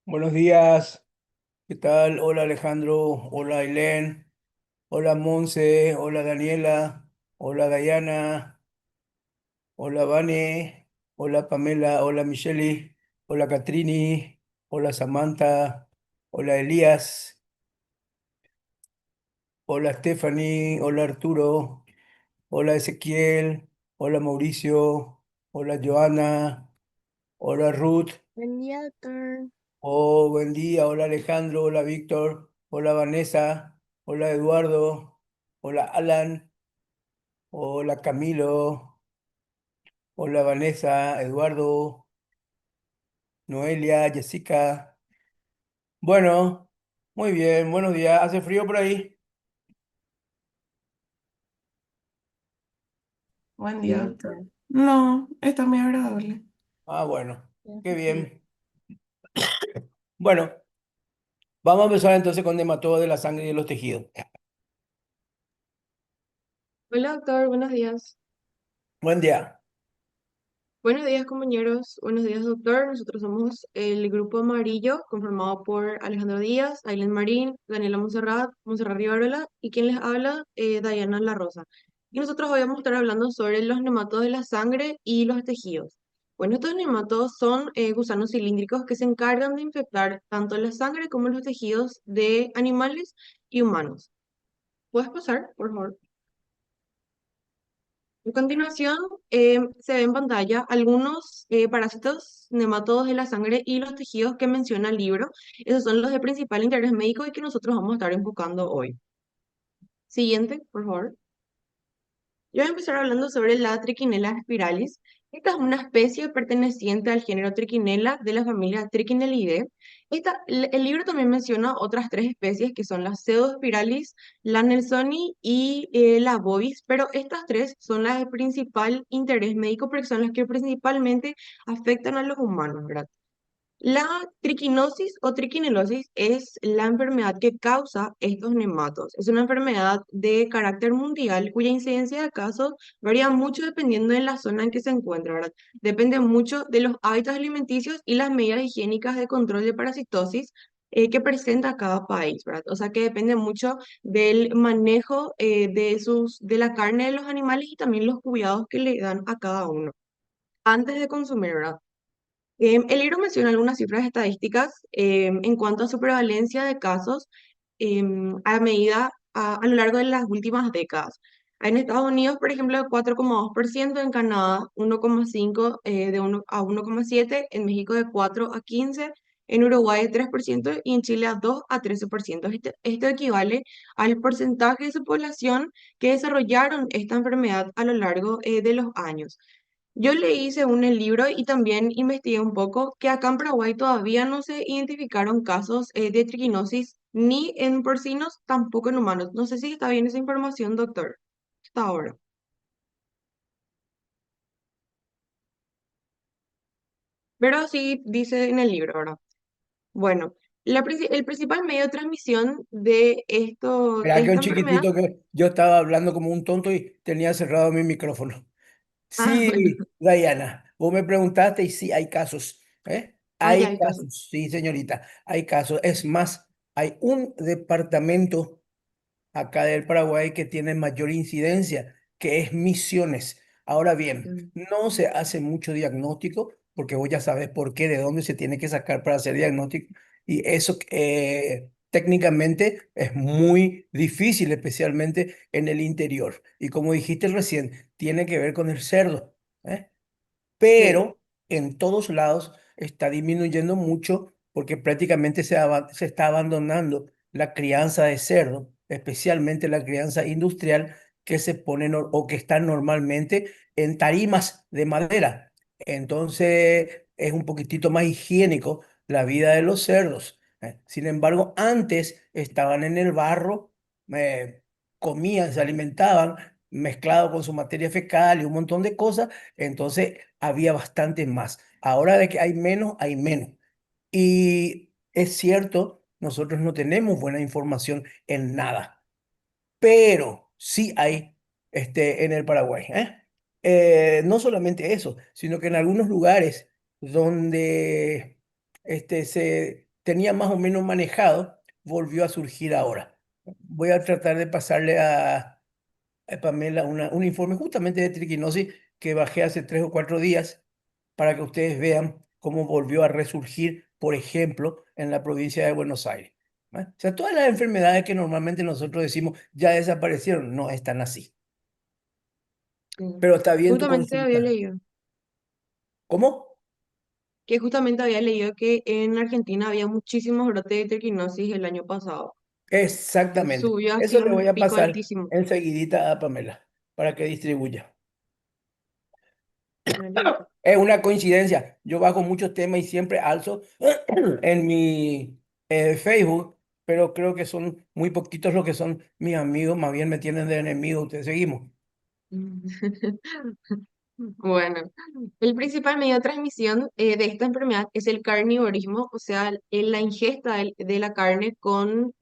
Buenos días, ¿qué tal? Hola Alejandro, hola Ailén, hola Monse, hola Daniela, hola Dayana, hola Vane, hola Pamela, hola Micheli, hola Catrini, hola Samantha, hola Elías, hola Stephanie, hola Arturo, hola Ezequiel, hola Mauricio, hola Joana, hola Ruth. Buen día, doctor. Oh, buen día. Hola Alejandro, hola Víctor, hola Vanessa, hola Eduardo, hola Alan, hola Camilo, hola Vanessa, Eduardo, Noelia, Jessica. Bueno, muy bien, buenos días. ¿Hace frío por ahí? Buen día, doctor. No, está muy agradable. Ah, bueno, qué Gracias, sí. bien. Bueno, vamos a empezar entonces con hematodo de la sangre y de los tejidos. Hola, doctor. Buenos días. Buen día. Buenos días, compañeros. Buenos días, doctor. Nosotros somos el grupo amarillo, conformado por Alejandro Díaz, Ailen Marín, Daniela Monserrat, Monserrat Rivarola y quien les habla, Dayana La Rosa. Y nosotros hoy vamos a estar hablando sobre los nematodos de la sangre y los tejidos. Bueno, estos nematodos son gusanos cilíndricos que se encargan de infectar tanto la sangre como los tejidos de animales y humanos. ¿Puedes pasar, por favor? A continuación, se ve en pantalla algunos parásitos nematodos de la sangre y los tejidos que menciona el libro. Esos son los de principal interés médico y que nosotros vamos a estar enfocando hoy. Siguiente, por favor. Yo voy a empezar hablando sobre la Trichinella spiralis. Esta es una especie perteneciente al género Trichinella de la familia Trichinellidae. El libro también menciona otras tres especies que son la Pseudospiralis, la Nelsoni y la Bovis, pero estas tres son las de principal interés médico porque son las que principalmente afectan a los humanos, ¿verdad? La triquinosis o triquinelosis es la enfermedad que causa estos nematos. Es una enfermedad de carácter mundial cuya incidencia de casos varía mucho dependiendo de la zona en que se encuentra, ¿verdad? Depende mucho de los hábitos alimenticios y las medidas higiénicas de control de parasitosis que presenta cada país, ¿verdad? O sea que depende mucho del manejo de la carne de los animales y también los cuidados que le dan a cada uno antes de consumir, ¿verdad? El libro menciona algunas cifras estadísticas en cuanto a su prevalencia de casos a lo largo de las últimas décadas. En Estados Unidos, por ejemplo, 4,2%; en Canadá 1,5%, de 1 a 1,7%; en México de 4 a 15%; en Uruguay de 3% y en Chile a 2 a 13%. Esto equivale al porcentaje de su población que desarrollaron esta enfermedad a lo largo de los años. Yo leí según el libro y también investigué un poco que acá en Paraguay todavía no se identificaron casos de triquinosis ni en porcinos, tampoco en humanos. No sé si está bien esa información, doctor. Hasta ahora. Pero así dice en el libro, ¿verdad? Bueno, el principal medio de transmisión de Espera que un esta enfermedad. chiquitito que yo estaba hablando como un tonto y tenía cerrado mi micrófono. Ah, bueno. Sí, Diana, vos me preguntaste y sí, hay casos, ¿eh? Ah, ya Hay hay casos. casos, sí, señorita, hay casos. Es más, hay un departamento acá del Paraguay que tiene mayor incidencia, que es Misiones. Ahora bien, Mm, no se hace mucho diagnóstico, porque vos ya sabes por qué, de dónde se tiene que sacar para hacer diagnóstico, y eso técnicamente es muy difícil, especialmente en el interior. Y como dijiste recién, tiene que ver con el cerdo, ¿eh? sí, Pero en todos lados está disminuyendo mucho porque prácticamente se está abandonando la crianza de cerdo, especialmente la crianza industrial que se pone o que está normalmente en tarimas de madera. Entonces es un poquitito más higiénico la vida de los cerdos. Sin embargo, antes estaban en el barro, eh, comían, se alimentaban mezclado con su materia fecal y un montón de cosas, entonces había bastante más. Ahora de que hay menos, hay menos. Y es cierto, nosotros no tenemos buena información en nada, pero sí hay en el Paraguay, ¿eh? No solamente eso, sino que en algunos lugares donde tenía más o menos manejado, volvió a surgir ahora. Voy a tratar de pasarle a Pamela un informe justamente de triquinosis que bajé hace 3 o 4 días para que ustedes vean cómo volvió a resurgir, por ejemplo, en la provincia de Buenos Aires. ¿Va? O sea, todas las enfermedades que normalmente nosotros decimos ya desaparecieron, no están así. Sí. Pero está bien tu Justamente había consulta. leído, ¿Cómo? que justamente había leído que en Argentina había muchísimos brotes de triquinosis el año pasado. Exactamente. Subió así Eso le voy un a pico pasar altísimo. enseguidita a Pamela para que distribuya. Excelente. Es una coincidencia. Yo bajo muchos temas y siempre alzo en mi Facebook, pero creo que son muy poquitos los que son mis amigos, más bien me tienen de enemigo. Ustedes seguimos. Bueno, el principal medio de transmisión de esta enfermedad es el carnivorismo, o sea, la ingesta de la carne con,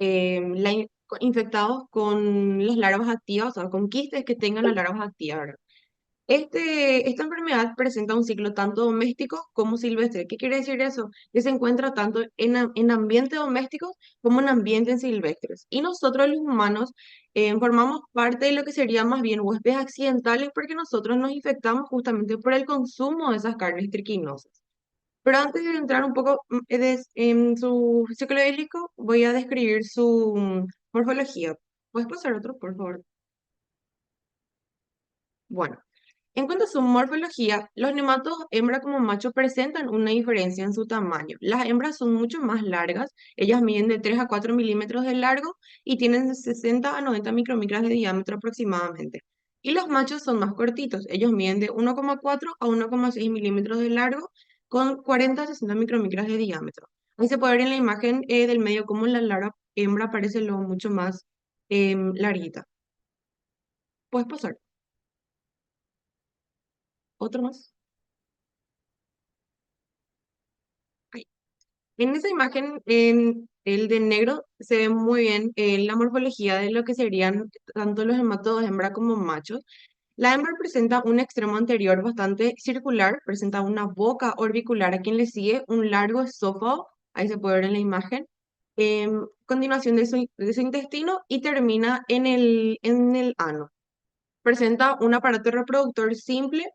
infectados con las larvas activas, o sea, con quistes que tengan las larvas activas, ¿verdad? Esta enfermedad presenta un ciclo tanto doméstico como silvestre. ¿Qué quiere decir eso? Que se encuentra tanto en ambientes domésticos como en ambientes silvestres. Y nosotros los humanos formamos parte de lo que sería más bien huéspedes accidentales porque nosotros nos infectamos justamente por el consumo de esas carnes triquinosas. Pero antes de entrar un poco en su ciclo hídrico, voy a describir su morfología. ¿Puedes pasar otro, por favor? Bueno. En cuanto a su morfología, los nematodos hembra como macho presentan una diferencia en su tamaño. Las hembras son mucho más largas, ellas miden de 3 a 4 milímetros de largo y tienen de 60 a 90 micromicras de diámetro aproximadamente. Y los machos son más cortitos, ellos miden de 1,4 a 1,6 milímetros de largo con 40 a 60 micromicras de diámetro. Ahí se puede ver en la imagen del medio cómo la larva hembra parece lo mucho más larguita. ¿Puedes pasar? ¿Otro más? En esa imagen, en el de negro, se ve muy bien la morfología de lo que serían tanto los hematodos hembra como machos. La hembra presenta un extremo anterior bastante circular, presenta una boca orbicular a quien le sigue un largo esófago, ahí se puede ver en la imagen, continuación de su intestino y termina en el ano. Presenta un aparato reproductor simple,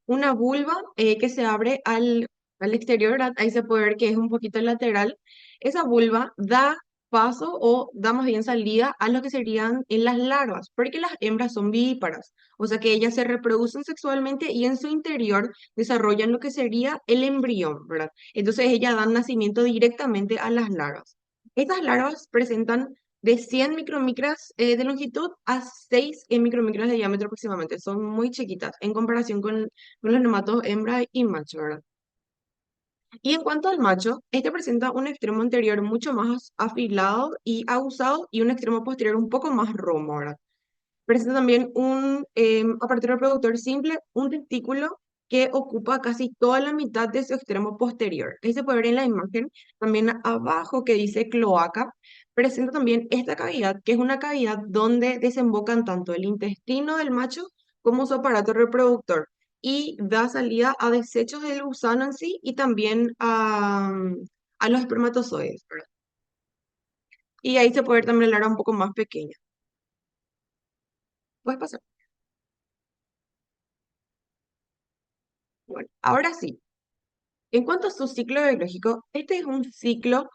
una vulva que se abre al exterior, ¿verdad? Ahí se puede ver que es un poquito lateral. Esa vulva da paso o da más bien salida a lo que serían en las larvas, porque las hembras son vivíparas, o sea que ellas se reproducen sexualmente y en su interior desarrollan lo que sería el embrión, ¿verdad? Entonces ellas dan nacimiento directamente a las larvas. Estas larvas presentan de 100 micromicras de longitud a 6 micromicras de diámetro aproximadamente. Son muy chiquitas en comparación con los nematodos hembra y macho, ¿verdad? Y en cuanto al macho, este presenta un extremo anterior mucho más afilado y aguzado y un extremo posterior un poco más romo, ¿verdad? Presenta también un aparato reproductor simple, un testículo que ocupa casi toda la mitad de su extremo posterior. Ahí se puede ver en la imagen, también abajo que dice cloaca, presenta también esta cavidad, que es una cavidad donde desembocan tanto el intestino del macho como su aparato reproductor y da salida a desechos del gusano en sí y también a los espermatozoides, ¿verdad? Y ahí se puede ver también el área un poco más pequeña. Puedes pasar. Bueno, ahora sí. En cuanto a su ciclo biológico, este es un ciclo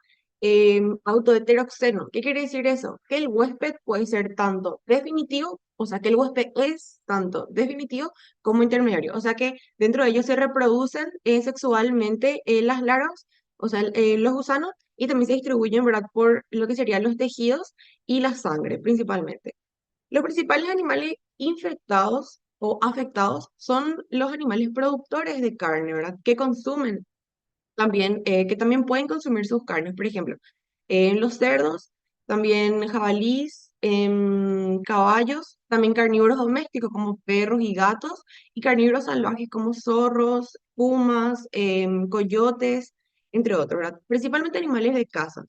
autoheteroxeno. ¿Qué quiere decir eso? Que el huésped puede ser tanto definitivo, o sea, que el huésped es tanto definitivo como intermediario. O sea, que dentro de ellos se reproducen sexualmente las larvas, o sea, los gusanos, y también se distribuyen, ¿verdad?, por lo que serían los tejidos y la sangre, principalmente. Los principales animales infectados o afectados son los animales productores de carne, ¿verdad? Que consumen también, que también pueden consumir sus carnes, por ejemplo, los cerdos, también jabalís, caballos, también carnívoros domésticos como perros y gatos, y carnívoros salvajes como zorros, pumas, coyotes, entre otros, ¿verdad? Principalmente animales de caza.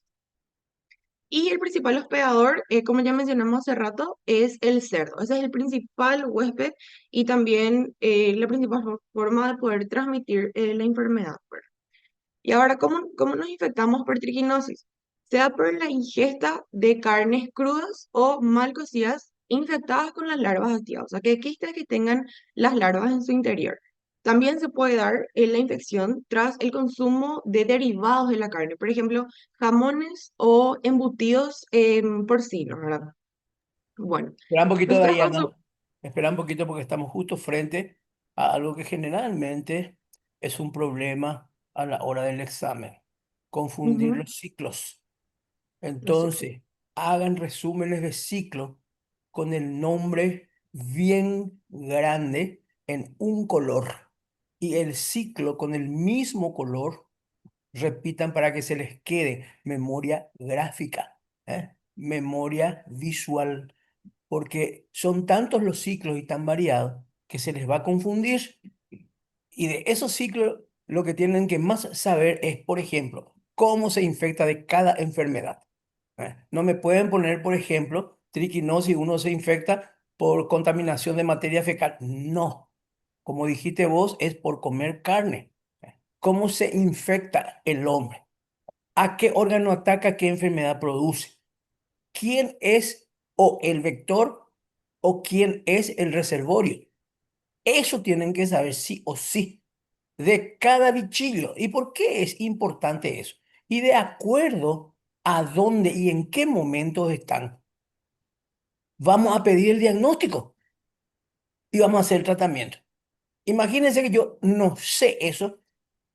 Y el principal hospedador, como ya mencionamos hace rato, es el cerdo. Ese es el principal huésped y también la principal forma de poder transmitir la enfermedad, ¿verdad? Y ahora, ¿cómo nos infectamos por triquinosis? Sea por la ingesta de carnes crudas o mal cocidas infectadas con las larvas activas, o sea, que quistes que tengan las larvas en su interior. También se puede dar la infección tras el consumo de derivados de la carne, por ejemplo, jamones o embutidos porcinos, ¿verdad? Bueno, Espera un poquito, nosotros Dayana. consumimos... Espera un poquito porque estamos justo frente a algo que generalmente es un problema a la hora del examen. Confundir los ciclos. Entonces, hagan resúmenes de ciclo con el nombre bien grande en un color y el ciclo con el mismo color. Repitan para que se les quede memoria gráfica, memoria visual, porque son tantos los ciclos y tan variados que se les va a confundir. Y de esos ciclos, lo que tienen que más saber es, por ejemplo, cómo se infecta de cada enfermedad. No me pueden poner, por ejemplo, triquinosis, uno se infecta por contaminación de materia fecal. No, como dijiste vos, es por comer carne. ¿Cómo se infecta el hombre? ¿A qué órgano ataca? ¿Qué enfermedad produce? ¿Quién es o el vector o quién es el reservorio? Eso tienen que saber sí o sí de cada bichillo. ¿Y por qué es importante eso? Y de acuerdo a dónde y en qué momentos están, vamos a pedir el diagnóstico y vamos a hacer el tratamiento. Imagínense que yo no sé eso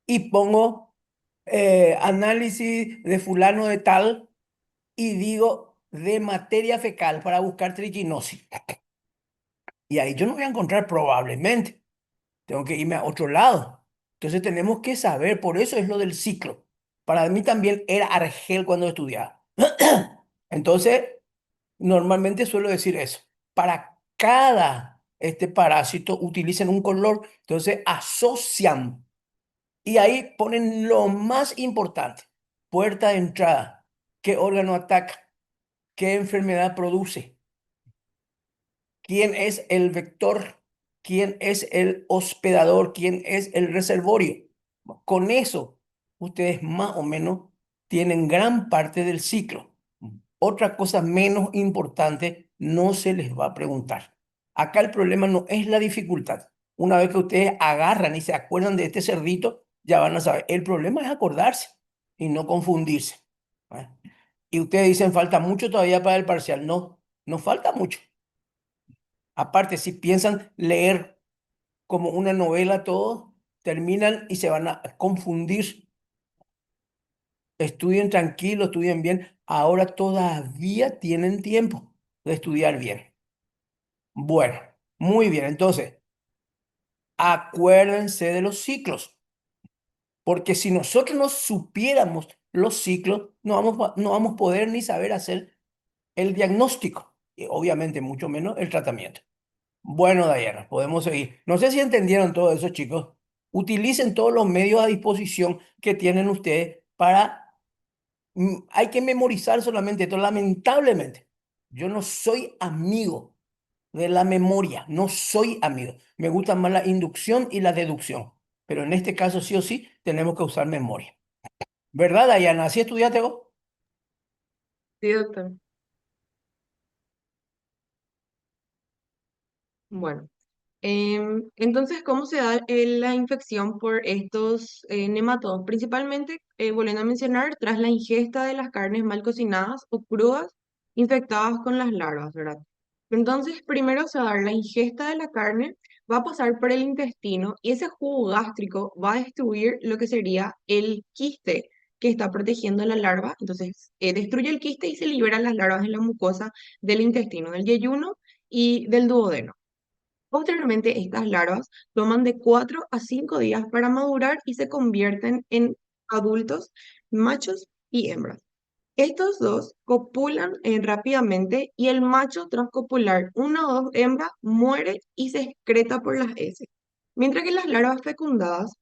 y pongo análisis de fulano de tal y digo de materia fecal para buscar triquinosis. Y ahí yo no voy a encontrar probablemente. Tengo que irme a otro lado. Entonces tenemos que saber, por eso es lo del ciclo. Para mí también era argel cuando estudiaba. Entonces, normalmente suelo decir eso. Para cada este parásito utilicen un color, entonces asocian y ahí ponen lo más importante. Puerta de entrada, qué órgano ataca, qué enfermedad produce, quién es el vector, quién es el hospedador, quién es el reservorio. Con eso, ustedes más o menos tienen gran parte del ciclo. Otra cosa menos importante no se les va a preguntar. Acá el problema no es la dificultad. Una vez que ustedes agarran y se acuerdan de este cerdito, ya van a saber. El problema es acordarse y no confundirse. ¿Eh? Y ustedes dicen, falta mucho todavía para el parcial. No, no falta mucho. Aparte, si piensan leer como una novela todo, terminan y se van a confundir. Estudien tranquilo, estudien bien. Ahora todavía tienen tiempo de estudiar bien. Bueno, muy bien. Entonces, acuérdense de los ciclos, porque si nosotros no supiéramos los ciclos, no vamos a poder ni saber hacer el diagnóstico y obviamente mucho menos el tratamiento. Bueno, Dayana, podemos seguir. No sé si entendieron todo eso, chicos. Utilicen todos los medios a disposición que tienen ustedes para... hay que memorizar solamente esto. Lamentablemente, yo no soy amigo de la memoria, no soy amigo. Me gusta más la inducción y la deducción. Pero en este caso, sí o sí, tenemos que usar memoria. ¿Verdad, Dayana? ¿Así estudiaste vos? Sí, doctor. Bueno. Entonces, ¿cómo se da la infección por estos nematodos? Principalmente, volviendo a mencionar, tras la ingesta de las carnes mal cocinadas o crudas infectadas con las larvas, ¿verdad? Entonces, primero se va a dar la ingesta de la carne, va a pasar por el intestino y ese jugo gástrico va a destruir lo que sería el quiste que está protegiendo a la larva. Entonces, destruye el quiste y se liberan las larvas en la mucosa del intestino, del yeyuno y del duodeno. Posteriormente, estas larvas toman de 4 a 5 días para madurar y se convierten en adultos, machos y hembras. Estos dos copulan rápidamente y el macho, tras copular una o dos hembras, muere y se excreta por las heces. Mientras que las larvas fecundadas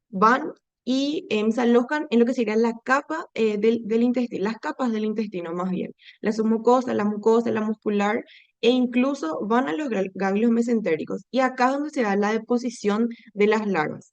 van y se alojan en lo que sería la capa del intestino, las capas del intestino más bien, la submucosa, la muscular, e incluso van a los ganglios mesentéricos. Y acá es donde se da la deposición de las larvas.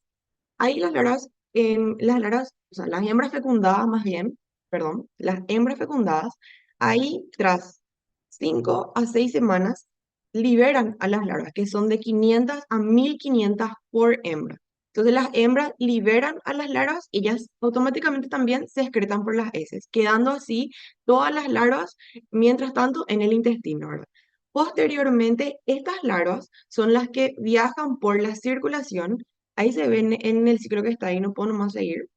Ahí las larvas las larvas, o sea, las hembras fecundadas más bien, perdón, las hembras fecundadas, ahí tras 5 a 6 semanas liberan a las larvas, que son de 500 a 1500 por hembra. Entonces las hembras liberan a las larvas y ellas automáticamente también se excretan por las heces, quedando así todas las larvas, mientras tanto, en el intestino, ¿verdad? Posteriormente, estas larvas son las que viajan por la circulación. Ahí se ven en el ciclo que está ahí, no puedo nomás seguir.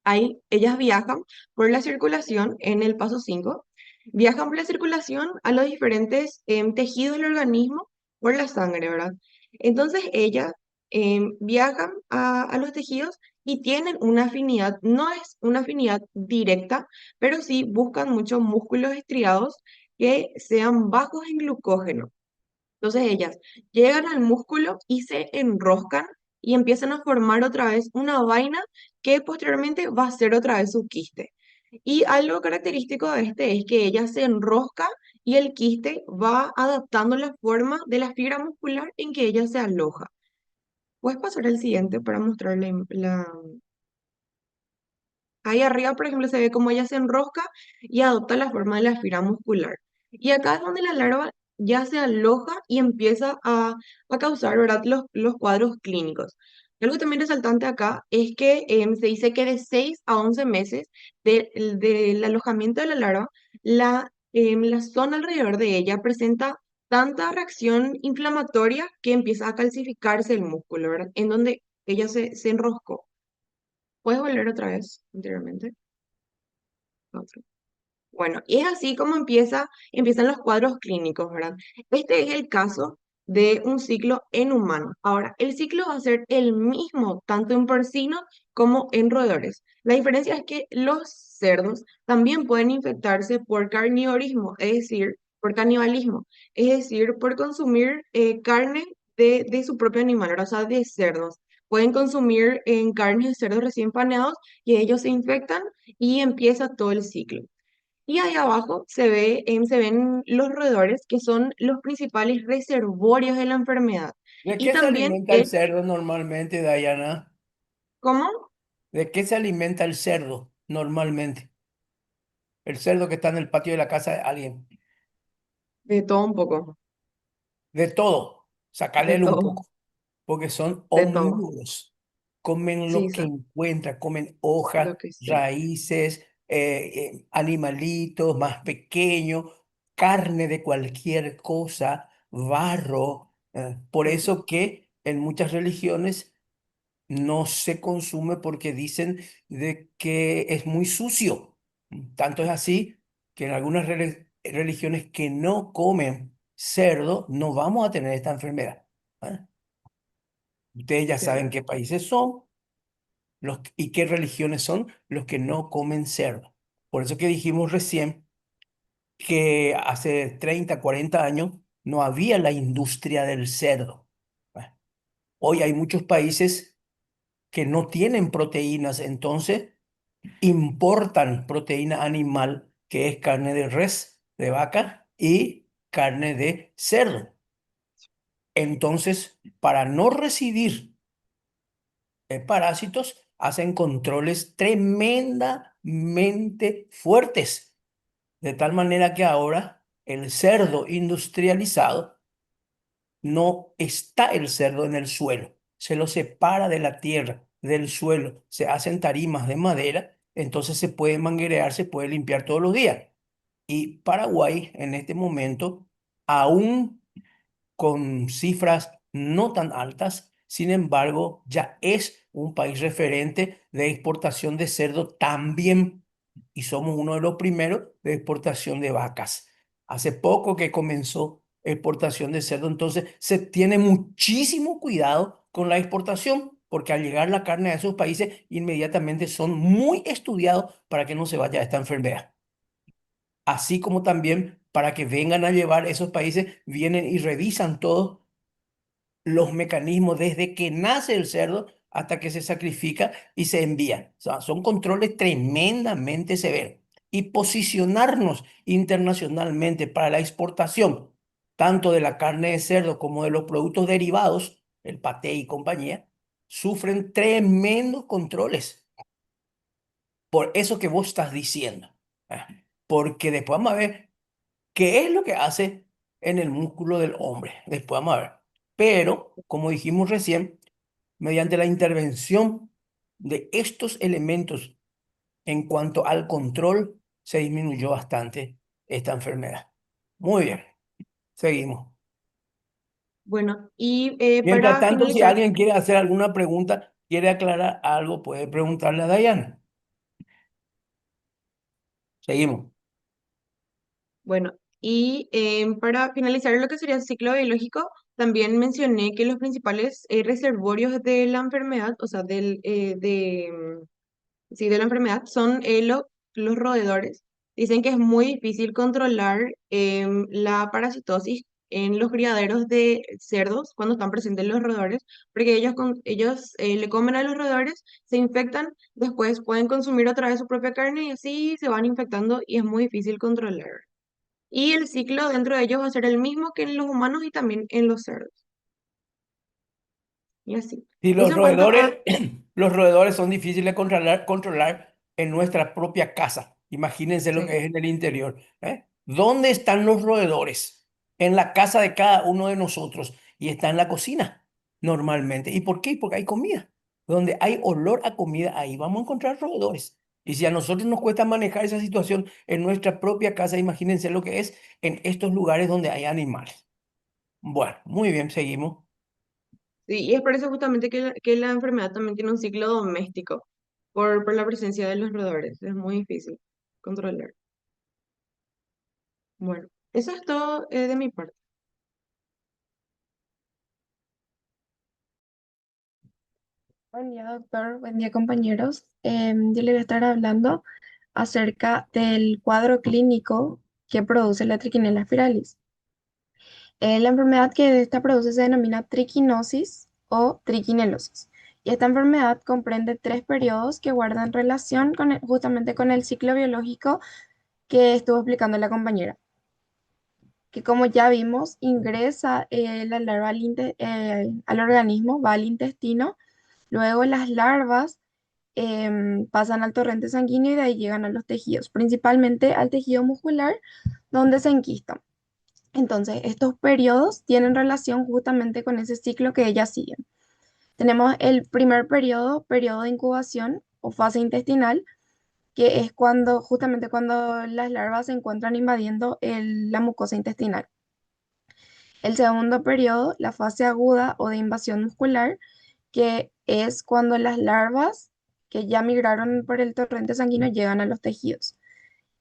Ahí ellas viajan por la circulación en el paso 5, viajan por la circulación a los diferentes tejidos del organismo por la sangre, ¿verdad? Entonces ellas viajan a los tejidos y tienen una afinidad, no es una afinidad directa, pero sí buscan muchos músculos estriados que sean bajos en glucógeno. Entonces ellas llegan al músculo y se enroscan y empiezan a formar otra vez una vaina que posteriormente va a ser otra vez su quiste. Y algo característico de este es que ella se enrosca y el quiste va adaptando la forma de la fibra muscular en que ella se aloja. Puedes pasar al siguiente para mostrar ahí arriba, por ejemplo, se ve cómo ella se enrosca y adopta la forma de la fibra muscular. Y acá es donde la larva ya se aloja y empieza a causar, ¿verdad?, los cuadros clínicos. Algo también resaltante acá es que se dice que de 6 a 11 meses del alojamiento de la larva, la zona alrededor de ella presenta tanta reacción inflamatoria que empieza a calcificarse el músculo, ¿verdad? En donde ella se enroscó. ¿Puedes volver otra vez anteriormente? Otro. Bueno, y es así como empiezan los cuadros clínicos, ¿verdad? Este es el caso de un ciclo en humano. Ahora, el ciclo va a ser el mismo tanto en porcino como en roedores. La diferencia es que los cerdos también pueden infectarse por carnivorismo, es decir, por canibalismo, es decir, por consumir carne de su propio animal, ¿verdad? O sea, de cerdos. Pueden consumir carnes de cerdos recién paneados y ellos se infectan y empieza todo el ciclo. Y ahí abajo se ven los roedores, que son los principales reservorios de la enfermedad. ¿De Y qué se también alimenta el cerdo normalmente, Diana? ¿cómo? ¿De qué se alimenta el cerdo normalmente? El cerdo que está en el patio de la casa de alguien. De todo un poco, De todo. de Sacale un todo, poco. Porque son de todo. omnívoros. Comen Sí, lo que encuentran, comen hojas, lo que sea. raíces, animalitos más pequeños, carne de cualquier cosa, barro. Por Ujú. eso que en muchas religiones no se consume porque dicen de que es muy sucio. Tanto es así que en algunas religiones que no comen cerdo no vamos a tener esta enfermedad. ¿Ah? Ustedes ya saben qué Cierto. países son y qué religiones son los que no comen cerdo. Por eso que dijimos recién que hace 30, 40 años no había la industria del cerdo. Bueno, hoy hay muchos países que no tienen proteínas, entonces importan proteína animal, que es carne de res, de vaca y carne de cerdo. Entonces, para no recibir parásitos, hacen controles tremendamente fuertes, de tal manera que ahora el cerdo industrializado no está el cerdo en el suelo, se lo separa de la tierra, del suelo, se hacen tarimas de madera, entonces se puede manguerear, se puede limpiar todos los días. Y Paraguay en este momento, aún con cifras no tan altas, sin embargo, ya es un país referente de exportación de cerdo también, y somos uno de los primeros de exportación de vacas. Hace poco que comenzó exportación de cerdo, entonces se tiene muchísimo cuidado con la exportación, porque al llegar la carne a esos países, inmediatamente son muy estudiados para que no se vaya esta enfermedad. Así como también para que vengan a llevar esos países, vienen y revisan todos los mecanismos desde que nace el cerdo hasta que se sacrifica y se envía. O sea, son controles tremendamente severos. Y posicionarnos internacionalmente para la exportación, tanto de la carne de cerdo como de los productos derivados, el paté y compañía, sufren tremendos controles por eso que vos estás diciendo. ¿Eh? Porque después vamos a ver qué es lo que hace en el músculo del hombre. Después vamos a ver. Pero, como dijimos recién, mediante la intervención de estos elementos en cuanto al control, se disminuyó bastante esta enfermedad. Muy bien, seguimos. Bueno, y Mientras para tanto, si finalizar, alguien quiere hacer alguna pregunta, quiere aclarar algo, puede preguntarle a Dayana. Seguimos. bueno, y para finalizar lo que sería el ciclo biológico, también mencioné que los principales reservorios de la enfermedad, o sea, sí, de la enfermedad, son los roedores. Dicen que es muy difícil controlar la parasitosis en los criaderos de cerdos cuando están presentes los roedores, porque ellos le comen a los roedores, se infectan, después pueden consumir otra vez su propia carne y así se van infectando y es muy difícil controlar. Y el ciclo dentro de ellos va a ser el mismo que en los humanos y también en los cerdos. Y así. Si Eso los en cuanto a... roedores, los roedores son difíciles de controlar en nuestra propia casa. Imagínense lo que Sí. es en el interior. ¿Eh? ¿Dónde están los roedores? En la casa de cada uno de nosotros y está en la cocina normalmente. ¿Y por qué? Porque hay comida. Donde hay olor a comida, ahí vamos a encontrar roedores. Y si a nosotros nos cuesta manejar esa situación en nuestra propia casa, imagínense lo que es en estos lugares donde hay animales. Bueno, muy bien, seguimos. Sí, y es por eso justamente que la enfermedad también tiene un ciclo doméstico, por la presencia de los roedores. Es muy difícil controlar. Bueno, eso es todo de mi parte. Buen día, doctor. Buen día, compañeros. Yo le voy a estar hablando acerca del cuadro clínico que produce la triquinela spiralis. La enfermedad que esta produce se denomina triquinosis o triquinelosis. Y esta enfermedad comprende tres periodos que guardan relación justamente con el ciclo biológico que estuvo explicando la compañera. Que como ya vimos, ingresa la larva al organismo, va al intestino, luego las larvas pasan al torrente sanguíneo y de ahí llegan a los tejidos, principalmente al tejido muscular, donde se enquistan. Entonces, estos periodos tienen relación justamente con ese ciclo que ellas siguen. Tenemos el primer periodo, periodo de incubación o fase intestinal, que es justamente cuando las larvas se encuentran invadiendo la mucosa intestinal. El segundo periodo, la fase aguda o de invasión muscular, que es cuando las larvas que ya migraron por el torrente sanguíneo llegan a los tejidos.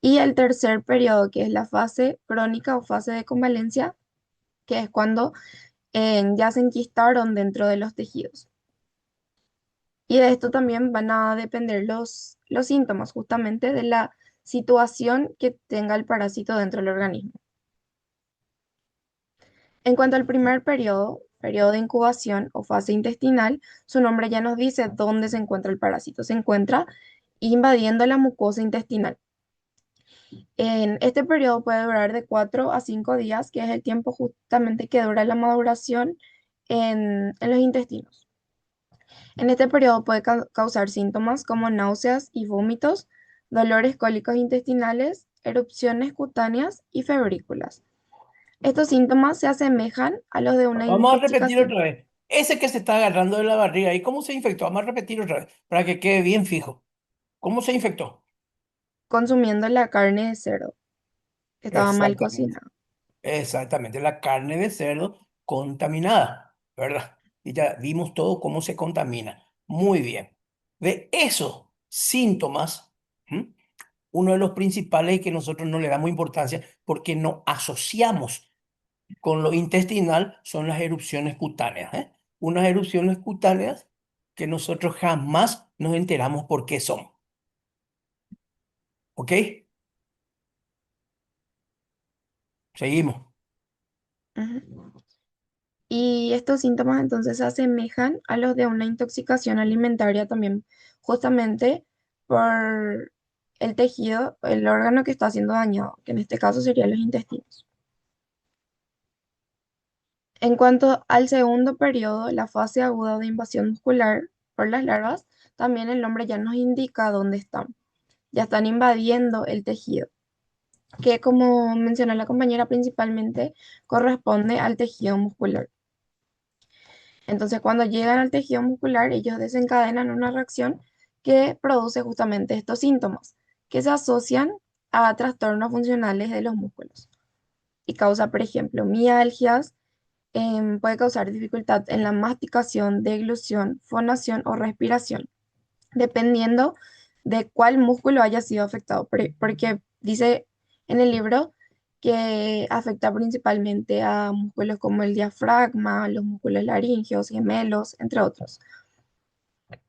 Y el tercer periodo, que es la fase crónica o fase de convalencia, que es cuando ya se enquistaron dentro de los tejidos. Y de esto también van a depender los síntomas, justamente de la situación que tenga el parásito dentro del organismo. En cuanto al primer periodo, periodo de incubación o fase intestinal, su nombre ya nos dice dónde se encuentra el parásito. Se encuentra invadiendo la mucosa intestinal. En este periodo puede durar de 4 a 5 días, que es el tiempo justamente que dura la maduración en los intestinos. En este periodo puede causar síntomas como náuseas y vómitos, dolores cólicos intestinales, erupciones cutáneas y febrículas. Estos síntomas se asemejan a los de una Vamos a repetir intoxicación. otra vez. Ese que se está agarrando de la barriga, ¿y cómo se infectó? Vamos a repetir otra vez para que quede bien fijo. ¿Cómo se infectó? Consumiendo la carne de cerdo. Estaba mal Exactamente. cocinada. Exactamente. La carne de cerdo contaminada, ¿verdad? Y ya vimos todo cómo se contamina. Muy bien. De esos síntomas, ¿m? Uno de los principales y que nosotros no le damos importancia porque no asociamos con lo intestinal son las erupciones cutáneas, ¿eh? Unas erupciones cutáneas que nosotros jamás nos enteramos por qué son. ¿Ok? Seguimos. Ujú. Y estos síntomas entonces se asemejan a los de una intoxicación alimentaria también, justamente por el tejido, el órgano que está siendo dañado, que en este caso serían los intestinos. En cuanto al segundo periodo, la fase aguda de invasión muscular por las larvas, también el nombre ya nos indica dónde están. Ya están invadiendo el tejido, que como mencionó la compañera, principalmente corresponde al tejido muscular. Entonces, cuando llegan al tejido muscular, ellos desencadenan una reacción que produce justamente estos síntomas, que se asocian a trastornos funcionales de los músculos y causa, por ejemplo, mialgias, puede causar dificultad en la masticación, deglución, fonación o respiración, dependiendo de cuál músculo haya sido afectado, porque dice en el libro que afecta principalmente a músculos como el diafragma, los músculos laringeos, gemelos, entre otros.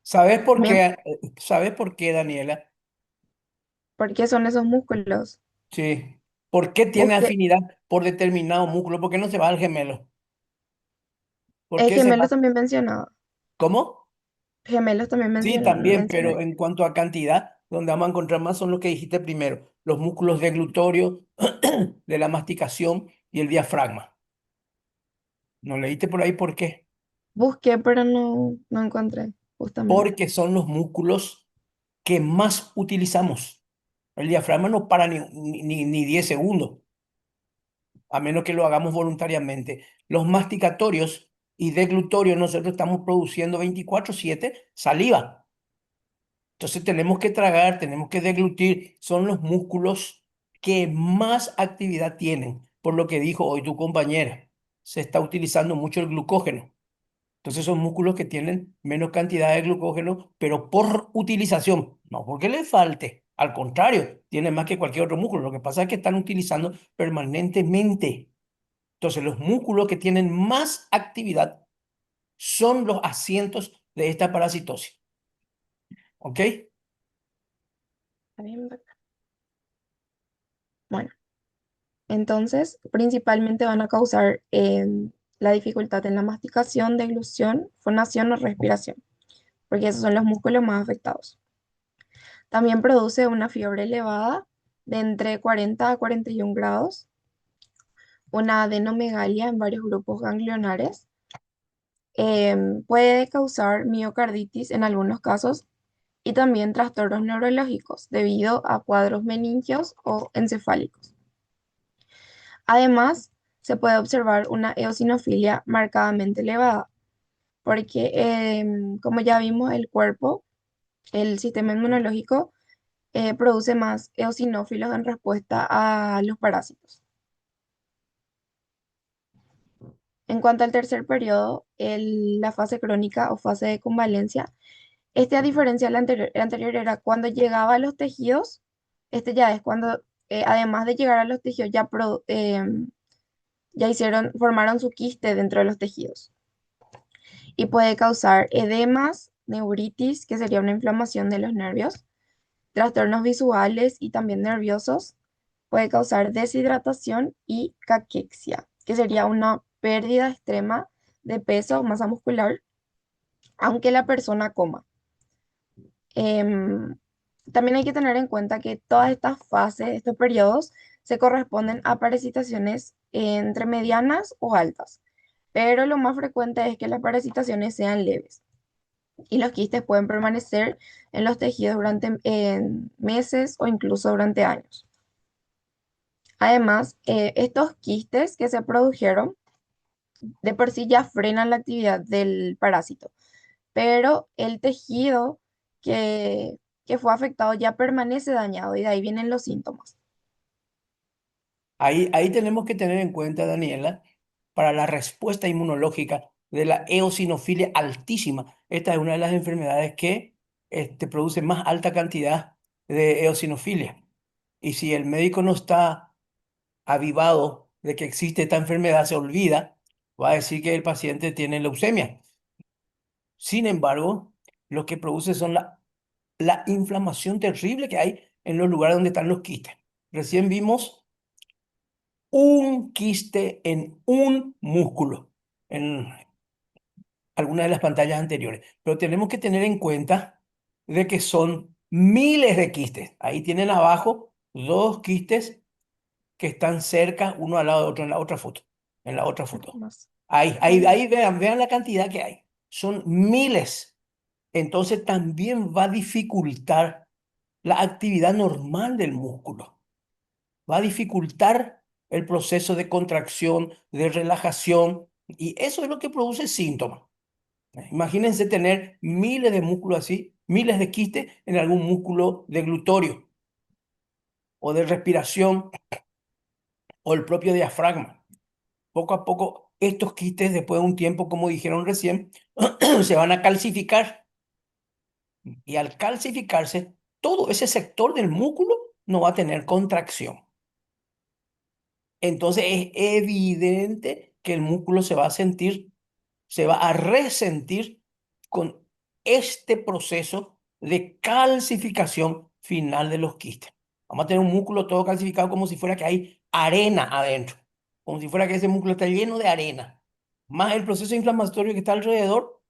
¿Sabes por También, qué? ¿Sabes por qué, Daniela? ¿por qué son esos músculos? Sí. ¿Por qué tiene Busque, afinidad por determinado músculo? ¿Por qué no se va al gemelo? ¿Por qué se va? gemelos también mencionaba, ¿Cómo? gemelos también Sí, también, pero mencioné. en cuanto a cantidad, donde vamos a encontrar más son los que dijiste primero, los músculos deglutorios, de la masticación y el diafragma. ¿No leíste por ahí por qué? Busqué, pero no encontré, justamente. Porque son los músculos que más utilizamos. El diafragma no para ni 10 segundos, a menos que lo hagamos voluntariamente. Los masticatorios y deglutorios, nosotros estamos produciendo 24/7 saliva. Entonces tenemos que tragar, tenemos que deglutir. Son los músculos que más actividad tienen, por lo que dijo hoy tu compañera. Se está utilizando mucho el glucógeno. Entonces son músculos que tienen menos cantidad de glucógeno, pero por utilización, no porque le falte. Al contrario, tiene más que cualquier otro músculo. Lo que pasa es que están utilizando permanentemente. Entonces los músculos que tienen más actividad son los asientos de esta parasitosis. ¿Ok? Está bien, bueno. Entonces, principalmente van a causar la dificultad en la masticación, deglución, fonación o respiración, porque esos son los músculos más afectados. También produce una fiebre elevada de entre 40 a 41 grados, una adenomegalia en varios grupos ganglionares, puede causar miocarditis en algunos casos y también trastornos neurológicos debido a cuadros meningios o encefálicos. Además, se puede observar una eosinofilia marcadamente elevada, porque como ya vimos, el cuerpo, el sistema inmunológico, produce más eosinófilos en respuesta a los parásitos. En cuanto al tercer periodo, la fase crónica o fase de convalencia, este a diferencia del anterior, el anterior era cuando llegaba a los tejidos, este ya es cuando, además de llegar a los tejidos, ya formaron su quiste dentro de los tejidos. Y puede causar edemas, neuritis, que sería una inflamación de los nervios, trastornos visuales y también nerviosos. Puede causar deshidratación y caquexia, que sería una pérdida extrema de peso o masa muscular, aunque la persona coma. Em, También hay que tener en cuenta que todas estas fases, estos periodos, se corresponden a parasitaciones entre medianas o altas, pero lo más frecuente es que las parasitaciones sean leves y los quistes pueden permanecer en los tejidos durante meses o incluso durante años. Además, estos quistes que se produjeron de por sí ya frenan la actividad del parásito, pero el tejido que, que fue afectado ya permanece dañado y de ahí vienen los síntomas. Ahí tenemos que tener en cuenta, Daniela, para la respuesta inmunológica de la eosinofilia altísima. Esta es una de las enfermedades que produce más alta cantidad de eosinofilia. Y si el médico no está avivado de que existe esta enfermedad, se olvida, va a decir que el paciente tiene leucemia. Sin embargo, lo que produce son la inflamación terrible que hay en los lugares donde están los quistes. Recién vimos un quiste en un músculo en alguna de las pantallas anteriores, pero tenemos que tener en cuenta de que son miles de quistes. Ahí tienen abajo dos quistes que están cerca uno al lado de otro en la otra foto, en la otra foto. Más. Ahí vean la cantidad que hay. Son miles. Entonces también va a dificultar la actividad normal del músculo. Va a dificultar el proceso de contracción, de relajación, y eso es lo que produce síntomas. Imagínense tener miles de músculos así, miles de quistes en algún músculo deglutorio o de respiración o el propio diafragma. Poco a poco, estos quistes, después de un tiempo, como dijeron recién, se van a calcificar. Y al calcificarse, todo ese sector del músculo no va a tener contracción. Entonces es evidente que el músculo se va a sentir, se va a resentir con este proceso de calcificación final de los quistes. Vamos a tener un músculo todo calcificado como si fuera que hay arena adentro, como si fuera que ese músculo está lleno de arena. Más el proceso inflamatorio que está alrededor,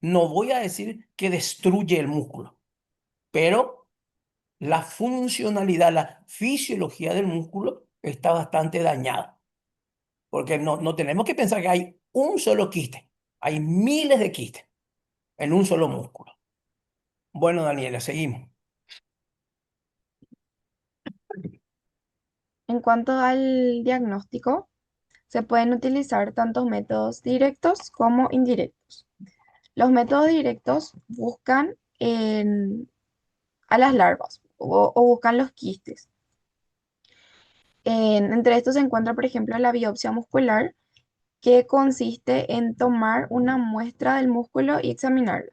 no voy a decir que destruye el músculo, pero la funcionalidad, la fisiología del músculo está bastante dañada. Porque no tenemos que pensar que hay un solo quiste, hay miles de quistes en un solo músculo. Bueno, Daniela, seguimos. En cuanto al diagnóstico, se pueden utilizar tanto métodos directos como indirectos. Los métodos directos buscan a las larvas o buscan los quistes. Entre estos se encuentra, por ejemplo, la biopsia muscular, que consiste en tomar una muestra del músculo y examinarlo.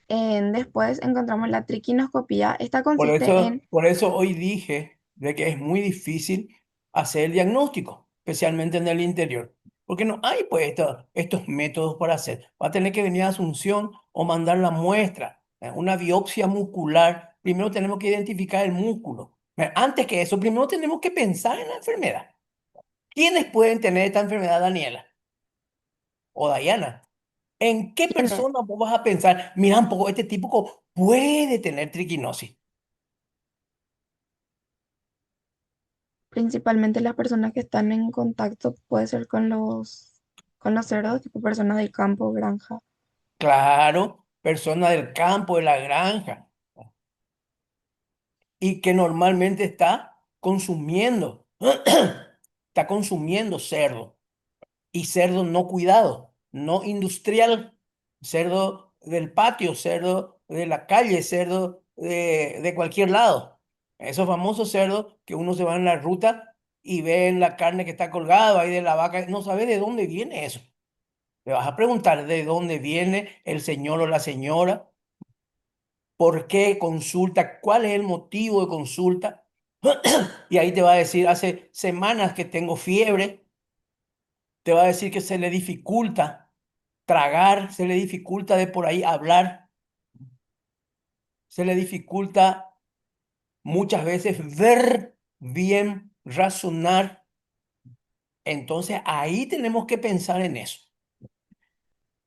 Después encontramos la triquinoscopía. Esta consiste en, Por eso hoy dije de que es muy difícil hacer el diagnóstico, especialmente en el interior, porque no hay pues estos métodos para hacer. Va a tener que venir a Asunción o mandar la muestra, una biopsia muscular. Primero tenemos que identificar el músculo. Antes que eso, primero tenemos que pensar en la enfermedad. ¿Quiénes pueden tener esta enfermedad, Daniela o Dayana? ¿En qué ¿quiénes? persona vos vas a pensar, mira un poco, este tipo puede tener triquinosis? Principalmente las personas que están en contacto, puede ser con los cerdos, tipo personas del campo, granja. Claro, persona del campo, de la granja, y que normalmente está consumiendo, está consumiendo cerdo, y cerdo no cuidado, no industrial, cerdo del patio, cerdo de la calle, cerdo de cualquier lado. Esos famosos cerdos que uno se va en la ruta y ve en la carne que está colgada ahí de la vaca, no sabe de dónde viene eso. Le vas a preguntar de dónde viene el señor o la señora, por qué consulta, cuál es el motivo de consulta. Y ahí te va a decir, hace semanas que tengo fiebre, te va a decir que se le dificulta tragar, se le dificulta de por ahí hablar, se le dificulta muchas veces ver bien, razonar. Entonces ahí tenemos que pensar en eso.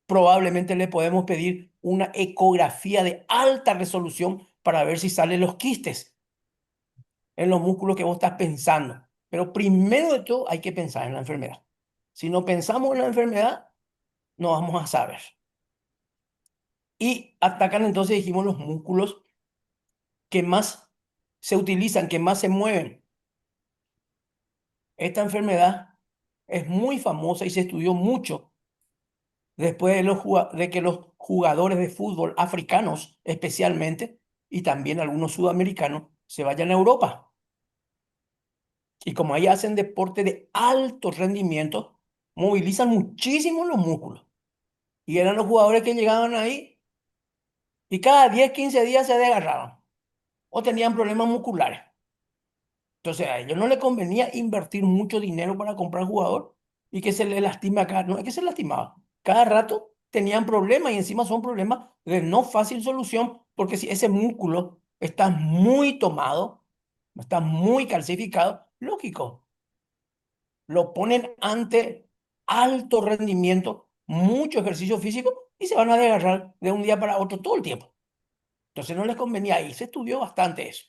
Probablemente le podemos pedir una ecografía de alta resolución para ver si salen los quistes en los músculos que vos estás pensando. Pero primero de todo hay que pensar en la enfermedad. Si no pensamos en la enfermedad, no vamos a saber. Y atacan entonces, dijimos, los músculos que más se utilizan, que más se mueven. Esta enfermedad es muy famosa y se estudió mucho después de que los jugadores de fútbol africanos, especialmente, y también algunos sudamericanos, se vayan a Europa. Y como ahí hacen deporte de alto rendimiento, movilizan muchísimo los músculos. Y eran los jugadores que llegaban ahí y cada 10 15 días se desgarraban o tenían problemas musculares. Entonces a ellos no les convenía invertir mucho dinero para comprar jugador y que se le lastime acá. No es que se lastimaba. Cada rato tenían problemas y encima son problemas de no fácil solución porque si ese músculo está muy tomado, está muy calcificado, lógico, lo ponen ante alto rendimiento, mucho ejercicio físico y se van a desgarrar de un día para otro todo el tiempo. Entonces no les convenía y se estudió bastante eso,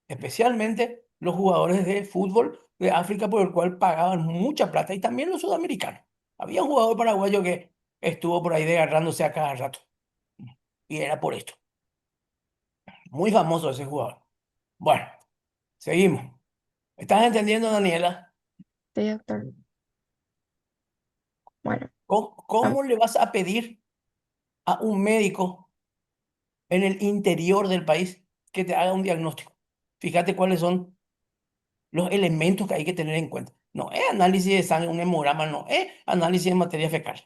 especialmente los jugadores de fútbol de África por el cual pagaban mucha plata y también los sudamericanos. Había un jugador paraguayo que estuvo por ahí desgarrándose a cada rato y era por esto. Muy famoso ese jugador. Bueno, seguimos. ¿Estás entendiendo, Daniela? Sí, doctor. Bueno, ¿Cómo, vam- cómo le vas a pedir a un médico en el interior del país que te haga un diagnóstico? Fíjate cuáles son los elementos que hay que tener en cuenta. No es análisis de sangre, un hemograma, no es análisis de materia fecal.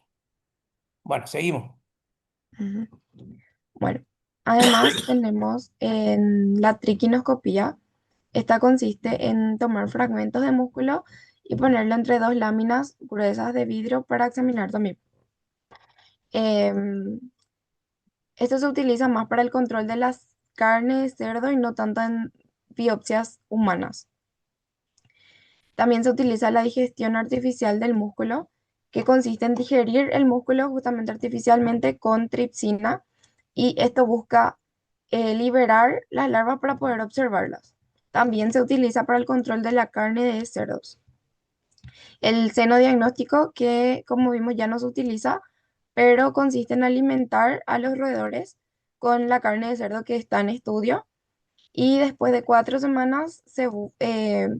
Bueno, seguimos. ujú. Bueno, además tenemos en la triquinoscopía. Esta consiste en tomar fragmentos de músculo y ponerlo entre dos láminas gruesas de vidrio para examinar también. Em, Esto se utiliza más para el control de las carnes de cerdo y no tanto en biopsias humanas. También se utiliza la digestión artificial del músculo, que consiste en digerir el músculo justamente artificialmente con tripsina, y esto busca liberar las larvas para poder observarlas. También se utiliza para el control de la carne de cerdos. El seno diagnóstico, que como vimos ya no se utiliza, pero consiste en alimentar a los roedores con la carne de cerdo que está en estudio, y después de 4 semanas se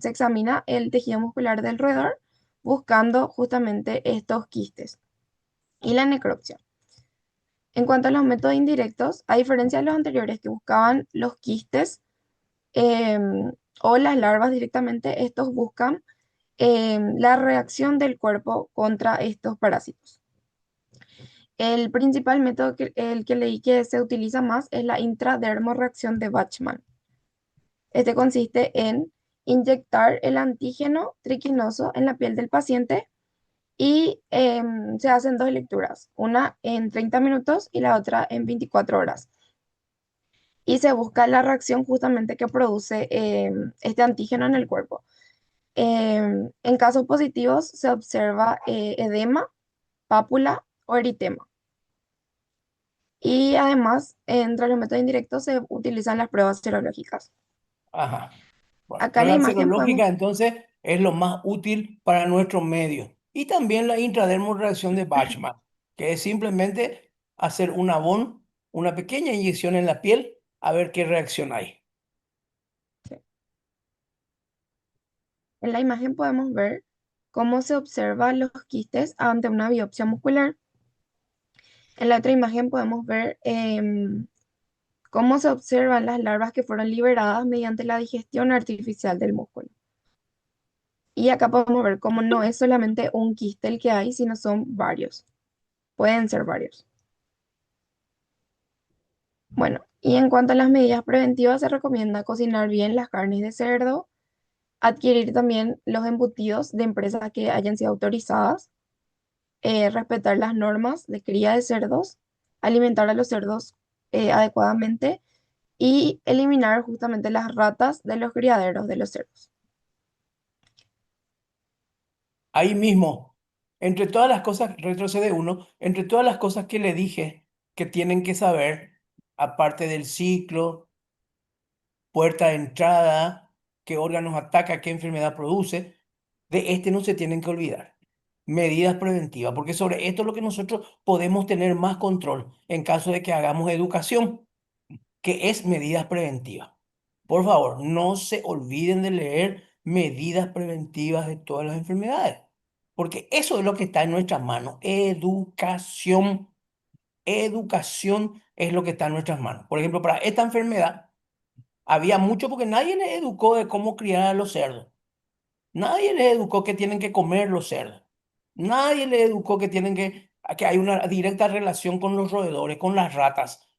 examina el tejido muscular del roedor buscando justamente estos quistes y la necropsia. En cuanto a los métodos indirectos, a diferencia de los anteriores que buscaban los quistes o las larvas directamente, estos buscan la reacción del cuerpo contra estos parásitos. El principal método, el que leí que se utiliza más, es la intradermoreacción de Bachmann. Este consiste en inyectar el antígeno triquinoso en la piel del paciente y se hacen dos lecturas, una en 30 minutos y la otra en 24 horas. Y se busca la reacción justamente que produce este antígeno en el cuerpo. En casos positivos se observa edema, pápula o eritema. Y además, entre los métodos indirectos se utilizan las pruebas serológicas. Ajá. Bueno, Acá en la prueba imagen podemos, serológica entonces es lo más útil para nuestro medio. Y también la intradermal reacción de Bachmann, que es simplemente hacer un abón, una pequeña inyección en la piel, a ver qué reacción hay. sí, en la imagen podemos ver cómo se observan los quistes ante una biopsia muscular. En la otra imagen podemos ver cómo se observan las larvas que fueron liberadas mediante la digestión artificial del músculo. Y acá podemos ver cómo no es solamente un quiste el que hay, sino son varios. Pueden ser varios. Bueno, y en cuanto a las medidas preventivas, se recomienda cocinar bien las carnes de cerdo, adquirir también los embutidos de empresas que hayan sido autorizadas, respetar las normas de cría de cerdos, alimentar a los cerdos adecuadamente y eliminar justamente las ratas de los criaderos de los cerdos. Ahí mismo, entre todas las cosas, retrocede uno, entre todas las cosas que le dije que tienen que saber, aparte del ciclo, puerta de entrada, qué órganos ataca, qué enfermedad produce, de este no se tienen que olvidar. Medidas preventivas, porque sobre esto es lo que nosotros podemos tener más control en caso de que hagamos educación, que es medidas preventivas. Por favor, no se olviden de leer medidas preventivas de todas las enfermedades, porque eso es lo que está en nuestras manos. Educación, educación es lo que está en nuestras manos. Por ejemplo, para esta enfermedad había mucho porque nadie les educó de cómo criar a los cerdos. Nadie les educó que tienen que comer los cerdos. Nadie les educó que hay una directa relación con los roedores, con las ratas.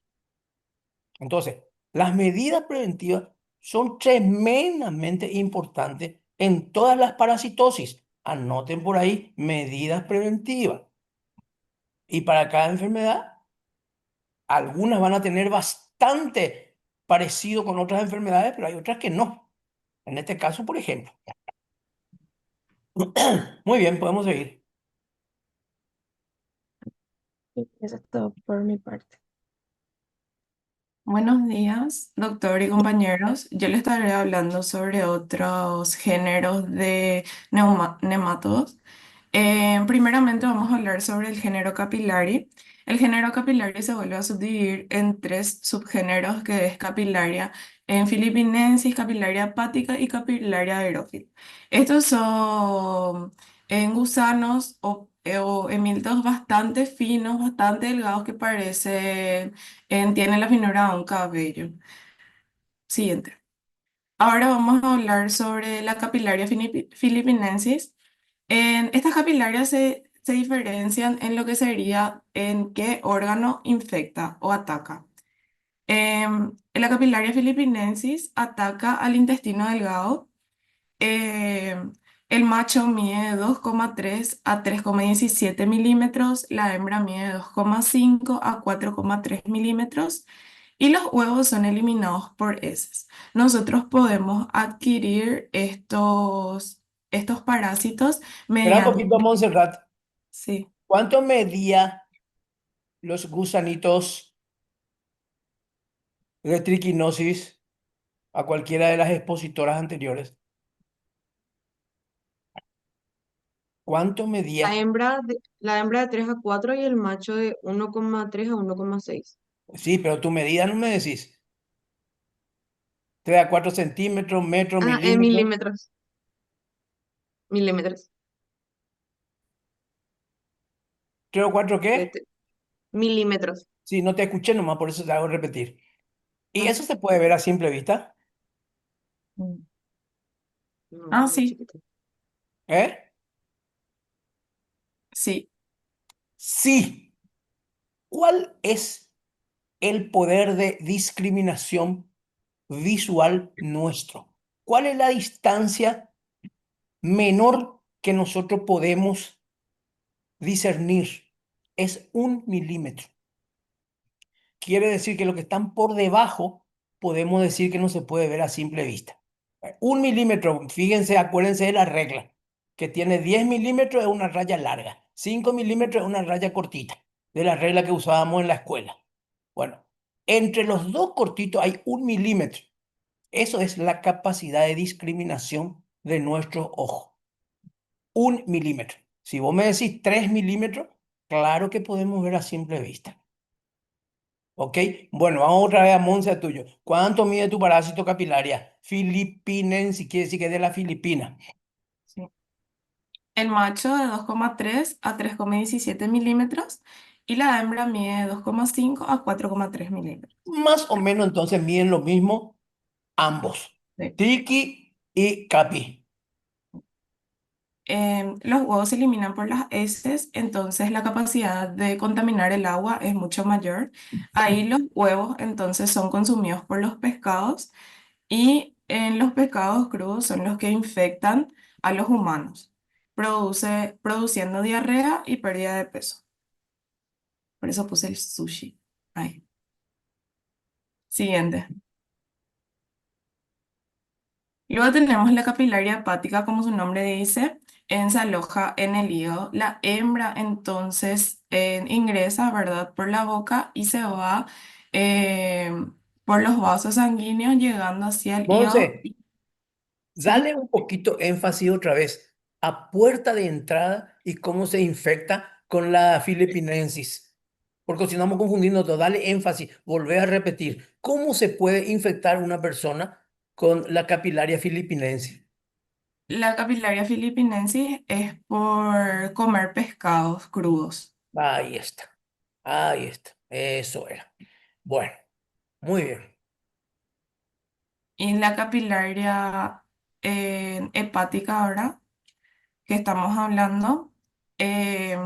Entonces, las medidas preventivas son tremendamente importantes en todas las parasitosis. Anoten por ahí medidas preventivas. Y para cada enfermedad, algunas van a tener bastante parecido con otras enfermedades, pero hay otras que no. En este caso, por ejemplo. Muy bien, podemos seguir. Y eso es todo por mi parte. Buenos días, doctor y compañeros. Yo les estaré hablando sobre otros géneros de nemátodos. Primeramente vamos a hablar sobre el género Capillary. El género Capillary se vuelve a subdividir en tres subgéneros que es Capillaria en Philippinensis, Capillaria apática y Capillaria aerófila. Estos son gusanos o hemílitos bastante finos, bastante delgados que parecen, tienen la finura de un cabello. Siguiente. Ahora vamos a hablar sobre la Capillaria philippinensis. Estas capilarias se diferencian en lo que sería en qué órgano infecta o ataca. La capilaria philippinensis ataca al intestino delgado. Em, el macho mide 2,3 a 3,17 milímetros, la hembra mide 2,5 a 4,3 milímetros y los huevos son eliminados por heces. Nosotros podemos adquirir estos parásitos Espera un mediante... poquito, Montserrat. Sí. ¿Cuánto medía los gusanitos de triquinosis a cualquiera de las expositoras anteriores? ¿Cuánto medía? La hembra de 3 a 4 y el macho de 1,3 a 1,6. Sí, pero tu medida no me decís. 3 a 4 centímetros, metro, Ah, en milímetro. milímetros. Milímetros. 3 o 4, De ¿qué? te- Milímetros. Sí, no te escuché nomás, por eso te hago repetir. ¿Y Ah, eso se puede ver a simple vista? Mm. no, Ah, muy sí, chiquito. ¿Eh? sí. Sí. ¿Cuál es el poder de discriminación visual nuestro? ¿Cuál es la distancia menor que nosotros podemos discernir? Es 1 milímetro. Quiere decir que lo que están por debajo podemos decir que no se puede ver a simple vista. 1 milímetro, fíjense, acuérdense de la regla, que tiene 10 milímetros es una raya larga, 5 milímetros es una raya cortita, de la regla que usábamos en la escuela. Bueno, entre los dos cortitos hay 1 milímetro. Eso es la capacidad de discriminación de nuestro ojo. 1 milímetro. Si vos me decís 3 milímetros, claro que podemos ver a simple vista. ¿Ok? Bueno, vamos otra vez a Monse a tuyo. ¿Cuánto mide tu parásito capilaria? Filipinensis, quiere decir que es de la Filipina. Sí. El macho de 2,3 a 3,17 milímetros y la hembra mide 2,5 a 4,3 milímetros. Más o menos entonces miden lo mismo ambos. Sí. Tiki y Capi. Los huevos se eliminan por las heces, entonces la capacidad de contaminar el agua es mucho mayor. Ahí los huevos entonces son consumidos por los pescados y en los pescados crudos son los que infectan a los humanos, produciendo diarrea y pérdida de peso. Por eso puse el sushi. Ahí. Siguiente. Luego tenemos la capilaria hepática, como su nombre dice, se aloja en el hígado. La hembra entonces ingresa, ¿verdad?, por la boca y se va eh, por los vasos sanguíneos llegando hacia el hígado. Monse, ¿Sí? dale un poquito énfasis otra vez a puerta de entrada y cómo se infecta con la filipinensis. Porque si no vamos confundiendo todo, dale énfasis, volver a repetir. ¿Cómo se puede infectar una persona con la capilaria filipinensis? La capilaria filipinensis es por comer pescados crudos. Ahí está, ahí está, eso era. Bueno, muy bien. Y la capilaria hepática ahora que estamos hablando, eh,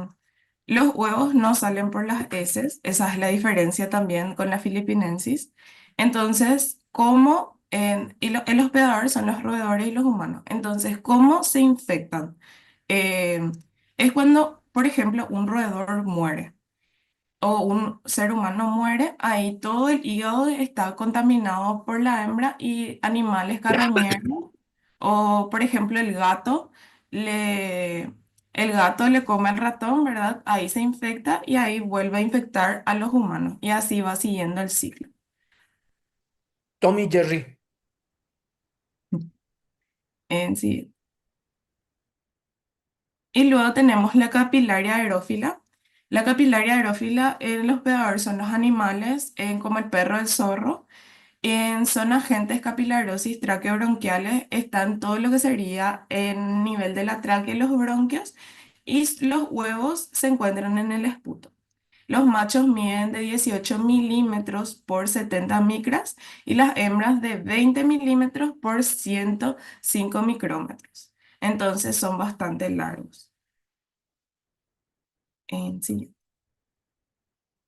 los huevos no salen por las heces, esa es la diferencia también con la filipinensis. Entonces, el hospedador son los roedores y los humanos. Entonces, ¿cómo se infectan? Eh, es cuando, por ejemplo, un roedor muere o un ser humano muere, ahí todo el hígado está contaminado por la hembra y animales carroñeros, o por ejemplo le, el gato le come al ratón, ¿verdad? Ahí se infecta y ahí vuelve a infectar a los humanos y así va siguiendo el ciclo. Tommy Jerry. En sí. Y luego tenemos la capilaria aerófila. La capilaria aerófila en los hospedadores son los animales, como el perro, el zorro. Son agentes capilarosis traqueobronquiales, están todo lo que sería en nivel de la tráquea y los bronquios, y los huevos se encuentran en el esputo. Los machos miden de 18 milímetros por 70 micras y las hembras de 20 milímetros por 105 micrómetros. Entonces son bastante largos. Sí.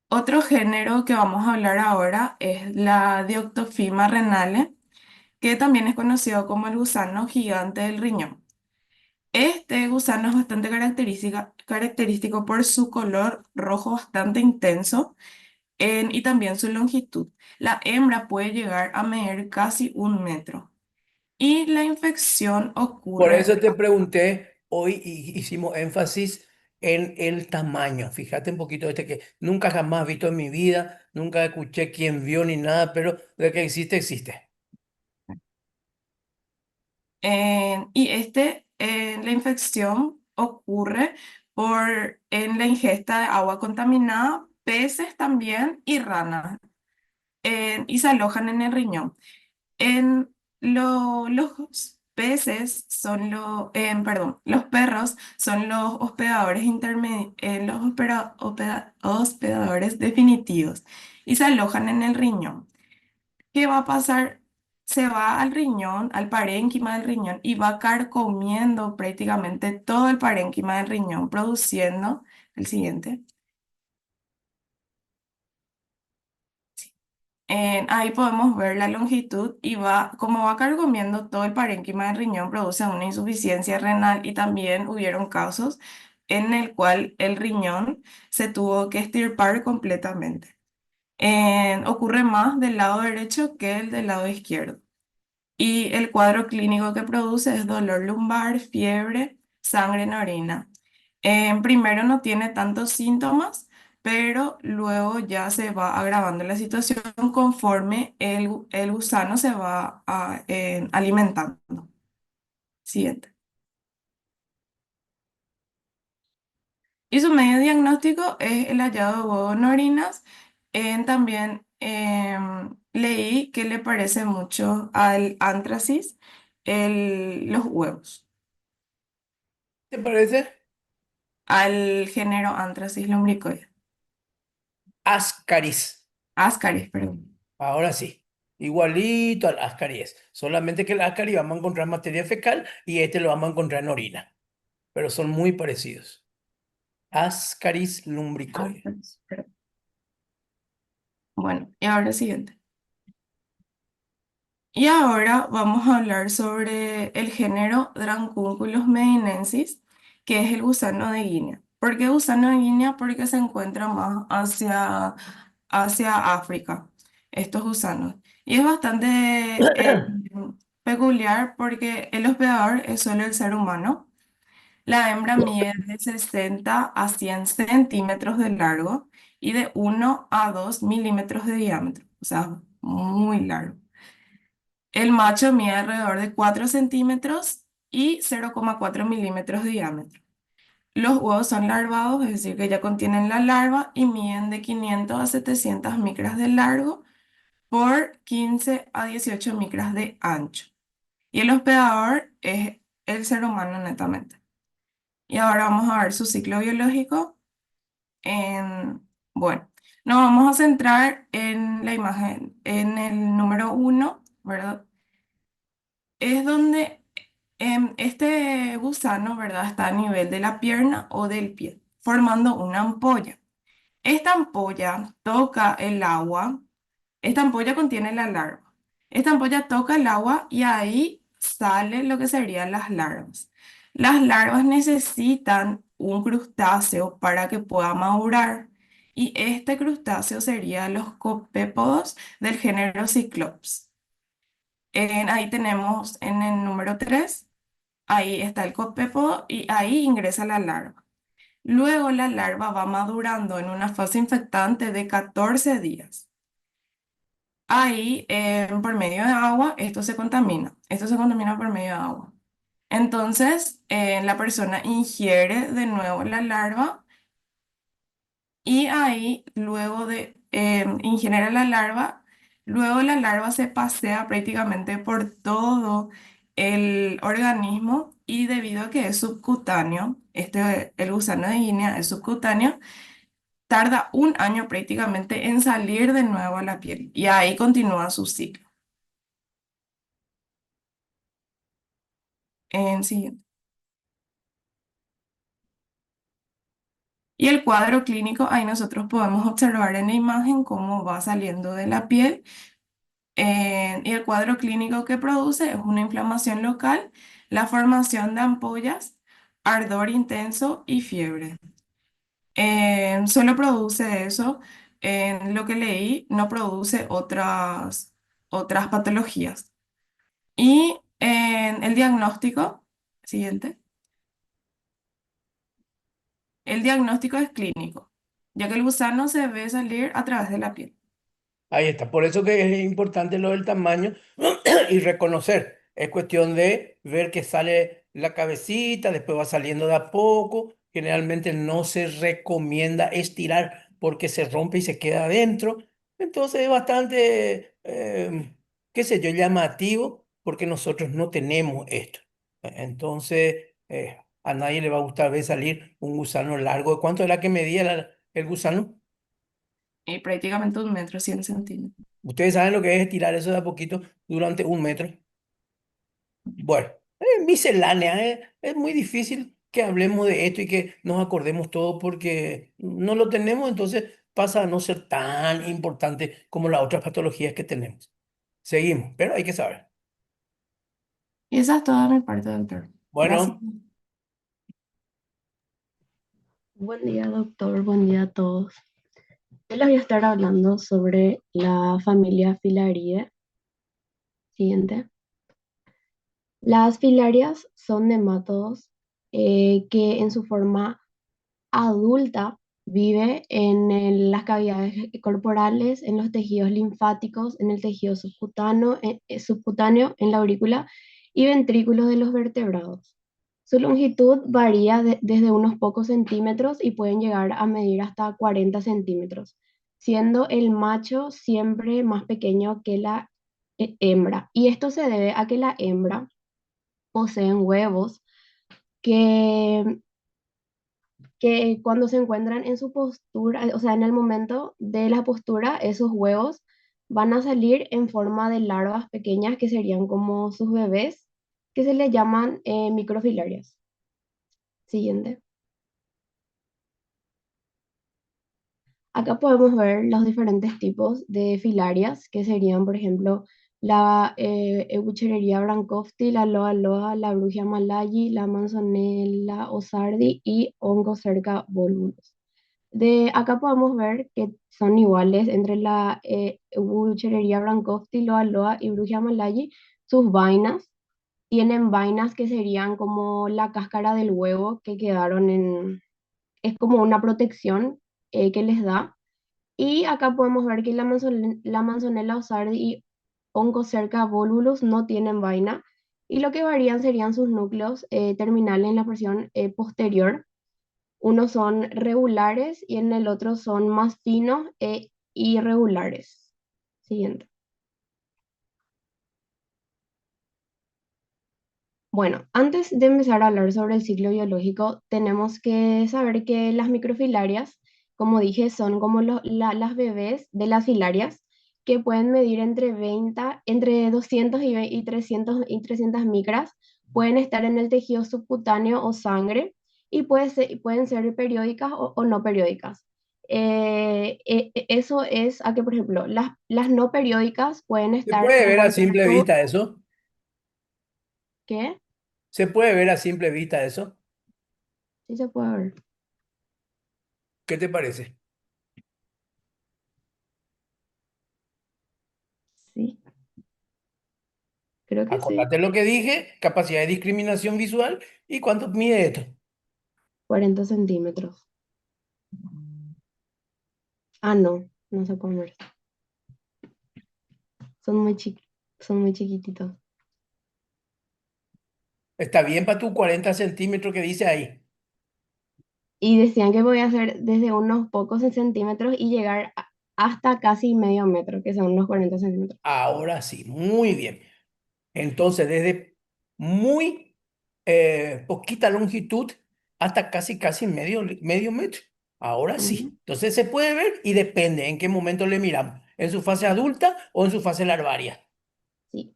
Otro género que vamos a hablar ahora es la Dioctophyma renale, que también es conocido como el gusano gigante del riñón. Este gusano es bastante característico por su color rojo bastante intenso y también su longitud. La hembra puede llegar a medir casi 1 metro. Y la infección Por ocurre. eso te pregunté, hoy hicimos énfasis en el tamaño. Fíjate un poquito este que nunca jamás he visto en mi vida, nunca escuché quién vio ni nada, pero de que existe, existe. La infección ocurre en la ingesta de agua contaminada, peces también y ranas, y se alojan en el riñón. Los peces son los perros son los hospedadores hospedadores definitivos y se alojan en el riñón. ¿Qué va a pasar? Se va al riñón, al parénquima del riñón y va carcomiendo prácticamente todo el parénquima del riñón, produciendo el siguiente. Ahí podemos ver la longitud y como va carcomiendo todo el parénquima del riñón, produce una insuficiencia renal y también hubieron casos en el cual el riñón se tuvo que extirpar completamente. Ocurre más del lado derecho que el del lado izquierdo. Y el cuadro clínico que produce es dolor lumbar, fiebre, sangre en orina. Primero no tiene tantos síntomas, pero luego ya se va agravando la situación conforme el gusano se va alimentando. Siguiente. Y su medio diagnóstico es el hallado de huevo en orinas. También leí que le parece mucho al antracis los huevos. ¿Te parece? Al género Anthracis lumbricoides. Ascaris. Ascaris, perdón. Ahora sí. Igualito al Ascaris. Solamente que el Ascaris vamos a encontrar materia fecal y este lo vamos a encontrar en orina. Pero son muy parecidos. Ascaris lumbricoides. Ascaris, perdón. Bueno, y ahora siguiente. Y ahora vamos a hablar sobre el género Drancunculus medinensis, que es el gusano de Guinea. ¿Por qué gusano de Guinea? Porque se encuentra más hacia África, estos gusanos. Y es bastante peculiar porque el hospedador es solo el ser humano. La hembra mide de 60 a 100 centímetros de largo y de 1 a 2 milímetros de diámetro, o sea, muy largo. El macho mide alrededor de 4 centímetros y 0,4 milímetros de diámetro. Los huevos son larvados, es decir, que ya contienen la larva y miden de 500 a 700 micras de largo por 15 a 18 micras de ancho. Y el hospedador es el ser humano netamente. Y ahora vamos a ver su ciclo biológico. Bueno, nos vamos a centrar en la imagen, en el número 1, ¿verdad? Es donde este gusano, ¿verdad? Está a nivel de la pierna o del pie, formando una ampolla. Esta ampolla toca el agua. Esta ampolla contiene la larva. Esta ampolla toca el agua y ahí sale lo que serían las larvas. Las larvas necesitan un crustáceo para que pueda madurar y este crustáceo sería los copépodos del género Cyclops. Ahí tenemos en el número 3, ahí está el copépodo y ahí ingresa la larva. Luego la larva va madurando en una fase infectante de 14 días. Ahí, por medio de agua, esto se contamina por medio de agua. Entonces, la persona ingiere de nuevo la larva y ahí, luego de ingerir la larva, luego la larva se pasea prácticamente por todo el organismo y debido a que es subcutáneo, el gusano de Guinea es subcutáneo, tarda un año prácticamente en salir de nuevo a la piel y ahí continúa su ciclo. En siguiente. Y el cuadro clínico, ahí nosotros podemos observar en la imagen cómo va saliendo de la piel. Y el cuadro clínico que produce es una inflamación local, la formación de ampollas, ardor intenso y fiebre. Solo produce eso. En lo que leí, no produce otras patologías. Y en el diagnóstico, siguiente, el diagnóstico es clínico, ya que el gusano se ve salir a través de la piel. Ahí está. Por eso que es importante lo del tamaño y reconocer. Es cuestión de ver que sale la cabecita, después va saliendo de a poco. Generalmente no se recomienda estirar porque se rompe y se queda adentro. Entonces es bastante, qué sé yo, llamativo porque nosotros no tenemos esto. Entonces, a nadie le va a gustar ver salir un gusano largo. ¿Cuánto era que medía el gusano? Y prácticamente 1 metro 100 centímetros. Ustedes saben lo que es estirar eso de a poquito durante un metro. Bueno, es miscelánea, ¿eh? Es muy difícil que hablemos de esto y que nos acordemos todo porque no lo tenemos, entonces pasa a no ser tan importante como las otras patologías que tenemos. Seguimos, pero hay que saber. Y esa es toda mi parte, doctor. Gracias. Bueno, Buen día, doctor. Buen día a todos. Yo les voy a estar hablando sobre la familia Filariae. Siguiente. Las filarias son nematodos que en su forma adulta vive en las cavidades corporales, en los tejidos linfáticos, en el tejido subcutáneo, en la aurícula y ventrículos de los vertebrados. Su longitud varía desde unos pocos centímetros y pueden llegar a medir hasta 40 centímetros, siendo el macho siempre más pequeño que la hembra. Y esto se debe a que la hembra poseen huevos que cuando se encuentran en su postura, o sea, en el momento de la postura, esos huevos van a salir en forma de larvas pequeñas que serían como sus bebés, que se les llaman microfilarias. Siguiente. Acá podemos ver los diferentes tipos de filarias, que serían, por ejemplo, la Euchereria brancofti, la loa loa, la Brugia malayi, la Manzanella osardi y Oncocerca volvulus. De acá podemos ver que son iguales entre la Buchereria brancofti, Loa Loa y Brugia malayi. Sus vainas tienen vainas que serían como la cáscara del huevo que quedaron en... Es como una protección que les da. Y acá podemos ver que la Manzanella osardi y Oncocerca volvulus no tienen vaina. Y lo que varían serían sus núcleos terminales en la porción posterior. Unos son regulares y en el otro son más finos e irregulares. Siguiente. Bueno, antes de empezar a hablar sobre el ciclo biológico, tenemos que saber que las microfilarias, como dije, son como las bebés de las filarias que pueden medir entre 200 y 300 micras, pueden estar en el tejido subcutáneo o sangre y pueden ser periódicas o no periódicas. Eso es a que, por ejemplo, las no periódicas pueden se estar puede ver a envueltas simple todo. vista eso. ¿Qué? Se puede ver a simple vista eso. Sí se puede ver. ¿Qué te parece? Sí, creo que sí. Acordate lo que dije, capacidad de discriminación visual y cuánto mide esto. 40 centímetros. Ah, no, no se puede ver. Son muy son muy chiquititos. Está bien para tu 40 centímetros que dice ahí. Y decían que podía hacer desde unos pocos centímetros y llegar hasta casi medio metro, que son unos 40 centímetros. Ahora sí, muy bien. Entonces, desde muy poquita longitud hasta casi medio metro. Ahora Ujú, sí. Entonces se puede ver y depende en qué momento le miramos. ¿En su fase adulta o en su fase larvaria? sí,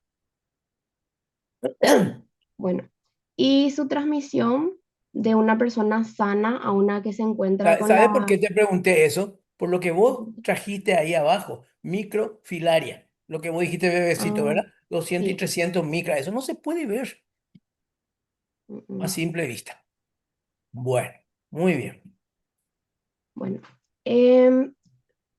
bueno. Y su transmisión de una persona sana a una que se encuentra con ¿Sabe por la... qué te pregunté eso? Por lo que vos trajiste ahí abajo, microfilaria. Lo que vos dijiste, bebecito, Ah, ¿verdad? 200 y sí. 300 micras. Eso no se puede ver Mm, a mm. simple vista. Bueno, muy bien. Bueno, em,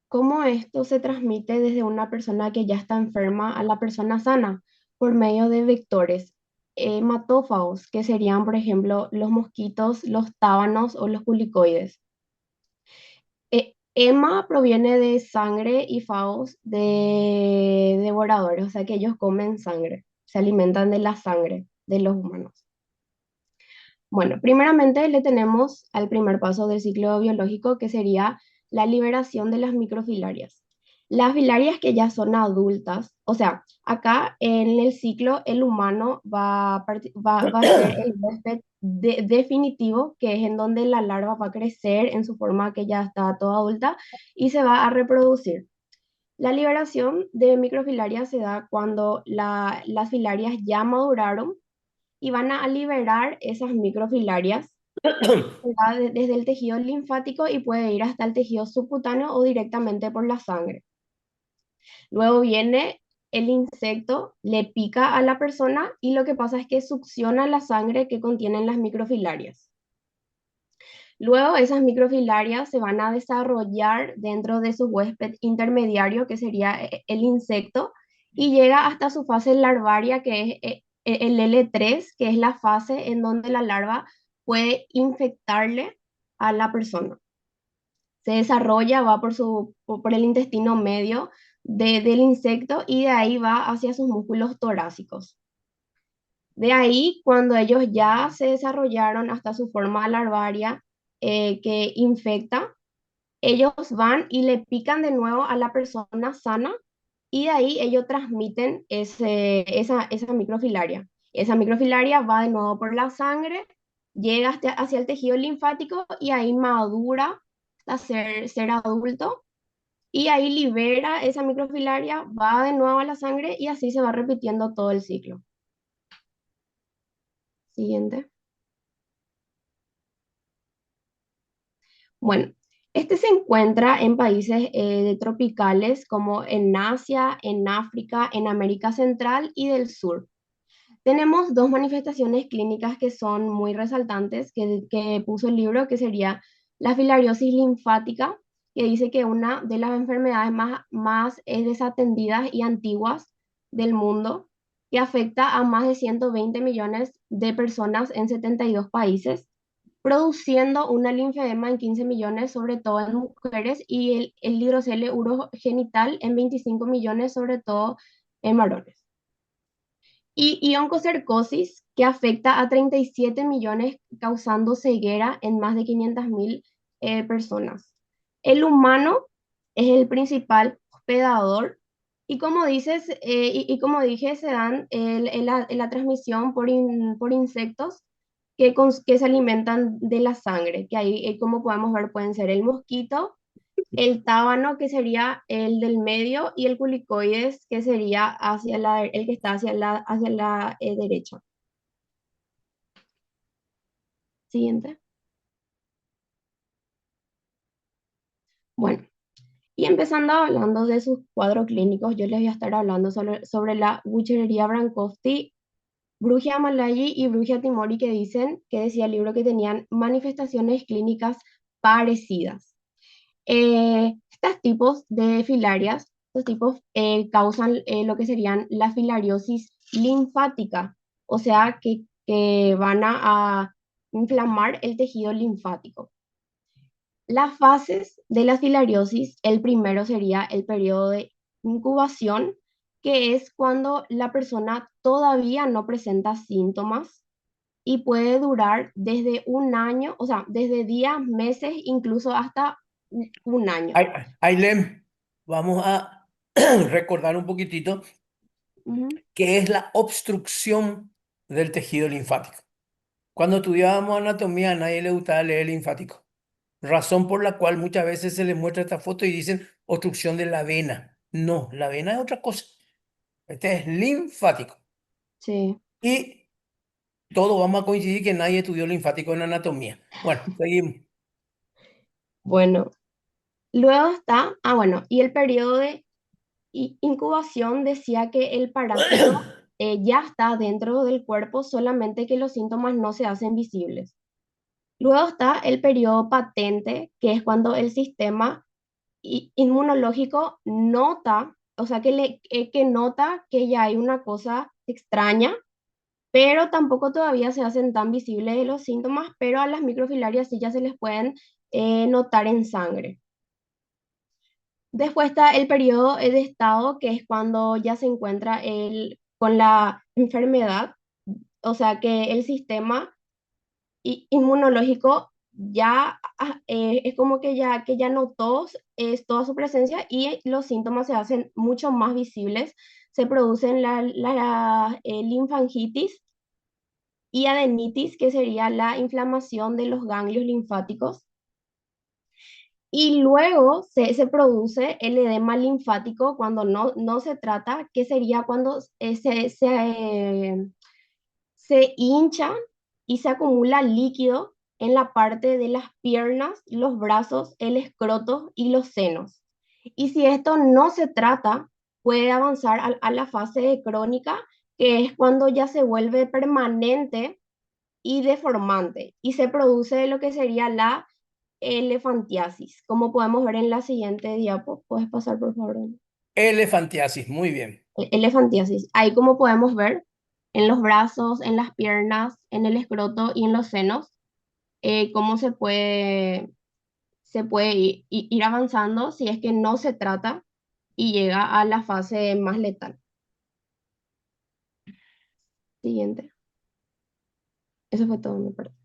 ¿cómo esto se transmite desde una persona que ya está enferma a la persona sana? Por medio de vectores hematófagos, que serían, por ejemplo, los mosquitos, los tábanos o los culicoides. Hema proviene de sangre y fagos de devoradores, o sea que ellos comen sangre, se alimentan de la sangre de los humanos. Bueno, primeramente le tenemos al primer paso del ciclo biológico, que sería la liberación de las microfilarias. Las filarias que ya son adultas, o sea, acá en el ciclo el humano va a ser el huésped definitivo, que es en donde la larva va a crecer en su forma que ya está toda adulta y se va a reproducir. La liberación de microfilarias se da cuando las filarias ya maduraron y van a liberar esas microfilarias que va desde el tejido linfático y puede ir hasta el tejido subcutáneo o directamente por la sangre. Luego viene el insecto, le pica a la persona y lo que pasa es que succiona la sangre que contienen las microfilarias. Luego esas microfilarias se van a desarrollar dentro de su huésped intermediario, que sería el insecto, y llega hasta su fase larvaria, que es el L3, que es la fase en donde la larva puede infectarle a la persona. Se desarrolla, va por el intestino medio del insecto y de ahí va hacia sus músculos torácicos. De ahí, cuando ellos ya se desarrollaron hasta su forma larvaria que infecta, ellos van y le pican de nuevo a la persona sana y de ahí ellos transmiten esa microfilaria. Esa microfilaria va de nuevo por la sangre, llega hacia el tejido linfático y ahí madura hasta ser adulto y ahí libera esa microfilaria, va de nuevo a la sangre y así se va repitiendo todo el ciclo. Siguiente. Bueno, este se encuentra en países tropicales como en Asia, en África, en América Central y del Sur. Tenemos dos manifestaciones clínicas que son muy resaltantes que puso el libro, que sería la filariosis linfática, que dice que una de las enfermedades más desatendidas y antiguas del mundo, que afecta a más de 120 millones de personas en 72 países, produciendo una linfedema en 15 millones, sobre todo en mujeres, y el hidrocele urogenital en 25 millones, sobre todo en varones. Y oncocercosis, que afecta a 37 millones, causando ceguera en más de 500.000 personas. El humano es el principal hospedador y como dices, y como dije, se dan la transmisión por insectos que se alimentan de la sangre, que ahí, como podemos ver, pueden ser el mosquito, el tábano, que sería el del medio, y el culicoides, que sería el que está hacia la derecha. Siguiente. Bueno, y empezando hablando de sus cuadros clínicos, yo les voy a estar hablando sobre la Wuchereria Brancosti, Brugia malayi y Brugia timori, que decía el libro que tenían manifestaciones clínicas parecidas. Estos tipos de filarias, estos tipos causan lo que serían la filariosis linfática, o sea que van a inflamar el tejido linfático. Las fases de la filariosis, el primero sería el periodo de incubación, que es cuando la persona todavía no presenta síntomas y puede durar desde un año, o sea, desde días, meses, incluso hasta un año. Ailem, vamos a recordar un poquitito Ujú. qué es la obstrucción del tejido linfático. Cuando estudiábamos anatomía, a nadie le gustaba leer linfático, razón por la cual muchas veces se les muestra esta foto y dicen obstrucción de la vena. No, la vena es otra cosa. Este es linfático. Sí. Y todos vamos a coincidir que nadie estudió linfático en anatomía. Bueno, seguimos. Bueno, luego está, bueno, y el periodo de incubación decía que el parásito ya está dentro del cuerpo, solamente que los síntomas no se hacen visibles. Luego está el periodo patente, que es cuando el sistema inmunológico nota, o sea, que nota que ya hay una cosa extraña, pero tampoco todavía se hacen tan visibles los síntomas, pero a las microfilarias sí ya se les pueden notar en sangre. Después está el periodo de estado, que es cuando ya se encuentra con la enfermedad, o sea que el sistema inmunológico ya es como que ya notó toda su presencia y los síntomas se hacen mucho más visibles. Se producen la linfangitis y adenitis, que sería la inflamación de los ganglios linfáticos. Y luego se produce el edema linfático cuando no se trata, que sería cuando se hincha y se acumula líquido en la parte de las piernas, los brazos, el escroto y los senos. Y si esto no se trata, puede avanzar a la fase crónica, que es cuando ya se vuelve permanente y deformante y se produce lo que sería la elefantiasis, como podemos ver en la siguiente diapo. ¿Puedes pasar, por favor? Elefantiasis, muy bien. Elefantiasis. Ahí como podemos ver en los brazos, en las piernas, en el escroto y en los senos, cómo se puede ir avanzando si es que no se trata y llega a la fase más letal. Siguiente. Eso fue todo, me parece.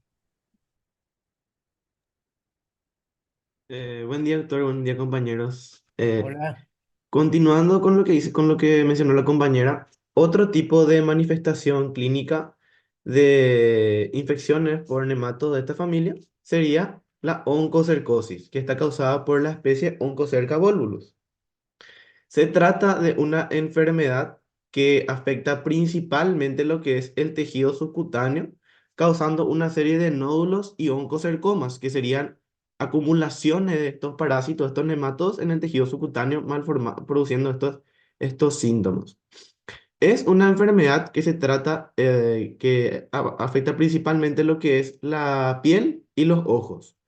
Buen día, doctor. Buen día, compañeros. Hola. Continuando con lo que dice, con lo que mencionó la compañera, otro tipo de manifestación clínica de infecciones por nematos de esta familia sería la oncocercosis, que está causada por la especie Oncocerca volvulus. Se trata de una enfermedad que afecta principalmente lo que es el tejido subcutáneo, causando una serie de nódulos y oncocercomas, que serían acumulaciones de estos parásitos, estos nematodos en el tejido subcutáneo, produciendo estos síntomas. Es una enfermedad que se trata, que afecta principalmente lo que es la piel y los ojos.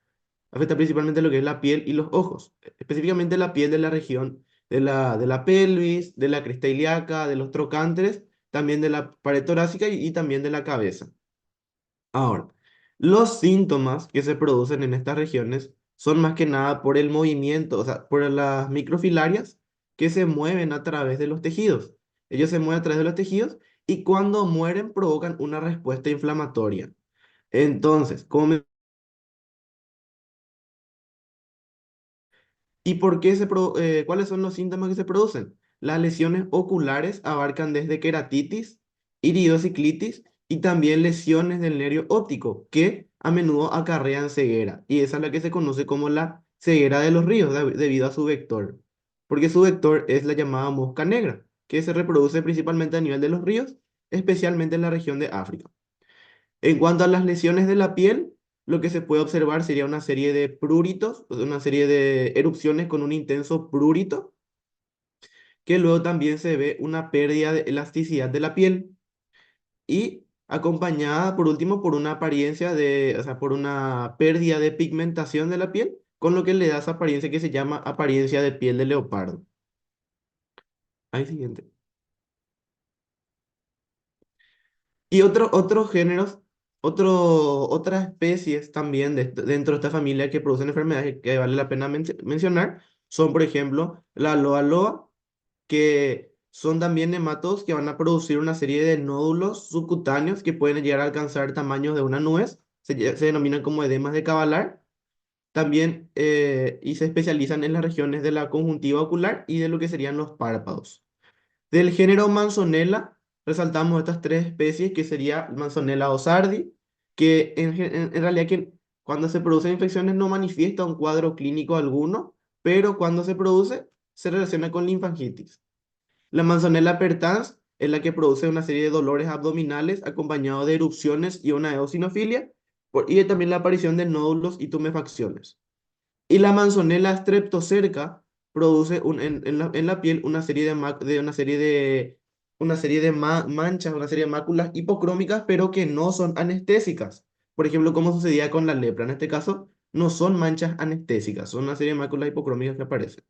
Afecta principalmente lo que es la piel y los ojos, específicamente la piel de la región de la pelvis, de la cresta ilíaca, de los trocánteres, también de la pared torácica y también de la cabeza. Ahora, los síntomas que se producen en estas regiones son más que nada por el movimiento, o sea, por las microfilarias que se mueven a través de los tejidos. Ellos se mueven a través de los tejidos y cuando mueren provocan una respuesta inflamatoria. Entonces, ¿y cuáles son los síntomas que se producen? Las lesiones oculares abarcan desde queratitis, iridociclitis y también lesiones del nervio óptico, que a menudo acarrean ceguera. Y esa es la que se conoce como la ceguera de los ríos, debido a su vector. Porque su vector es la llamada mosca negra, que se reproduce principalmente a nivel de los ríos, especialmente en la región de África. En cuanto a las lesiones de la piel, lo que se puede observar sería una serie de pruritos, o sea, una serie de erupciones con un intenso prurito, que luego también se ve una pérdida de elasticidad de la piel y acompañada por último por una apariencia o sea, por una pérdida de pigmentación de la piel, con lo que le da esa apariencia que se llama apariencia de piel de leopardo. Ahí siguiente. Y otros géneros, otras especies también dentro de esta familia que producen enfermedades que vale la pena mencionar son, por ejemplo, la loa loa, que son también nematodos que van a producir una serie de nódulos subcutáneos que pueden llegar a alcanzar tamaños de una nuez, se denominan como edemas de Cavalar, también y se especializan en las regiones de la conjuntiva ocular y de lo que serían los párpados. Del género Manzonella, resaltamos estas tres especies, que sería Manzonella osardi, que en realidad cuando se producen infecciones no manifiesta un cuadro clínico alguno, pero cuando se produce se relaciona con linfangitis. La Manzonella pertans es la que produce una serie de dolores abdominales acompañados de erupciones y una eosinofilia, y también la aparición de nódulos y tumefacciones. Y la Manzonella streptocerca produce en la piel una serie de manchas, una serie de máculas hipocrómicas, pero que no son anestésicas. Por ejemplo, como sucedía con la lepra. En este caso, no son manchas anestésicas, son una serie de máculas hipocrómicas que aparecen.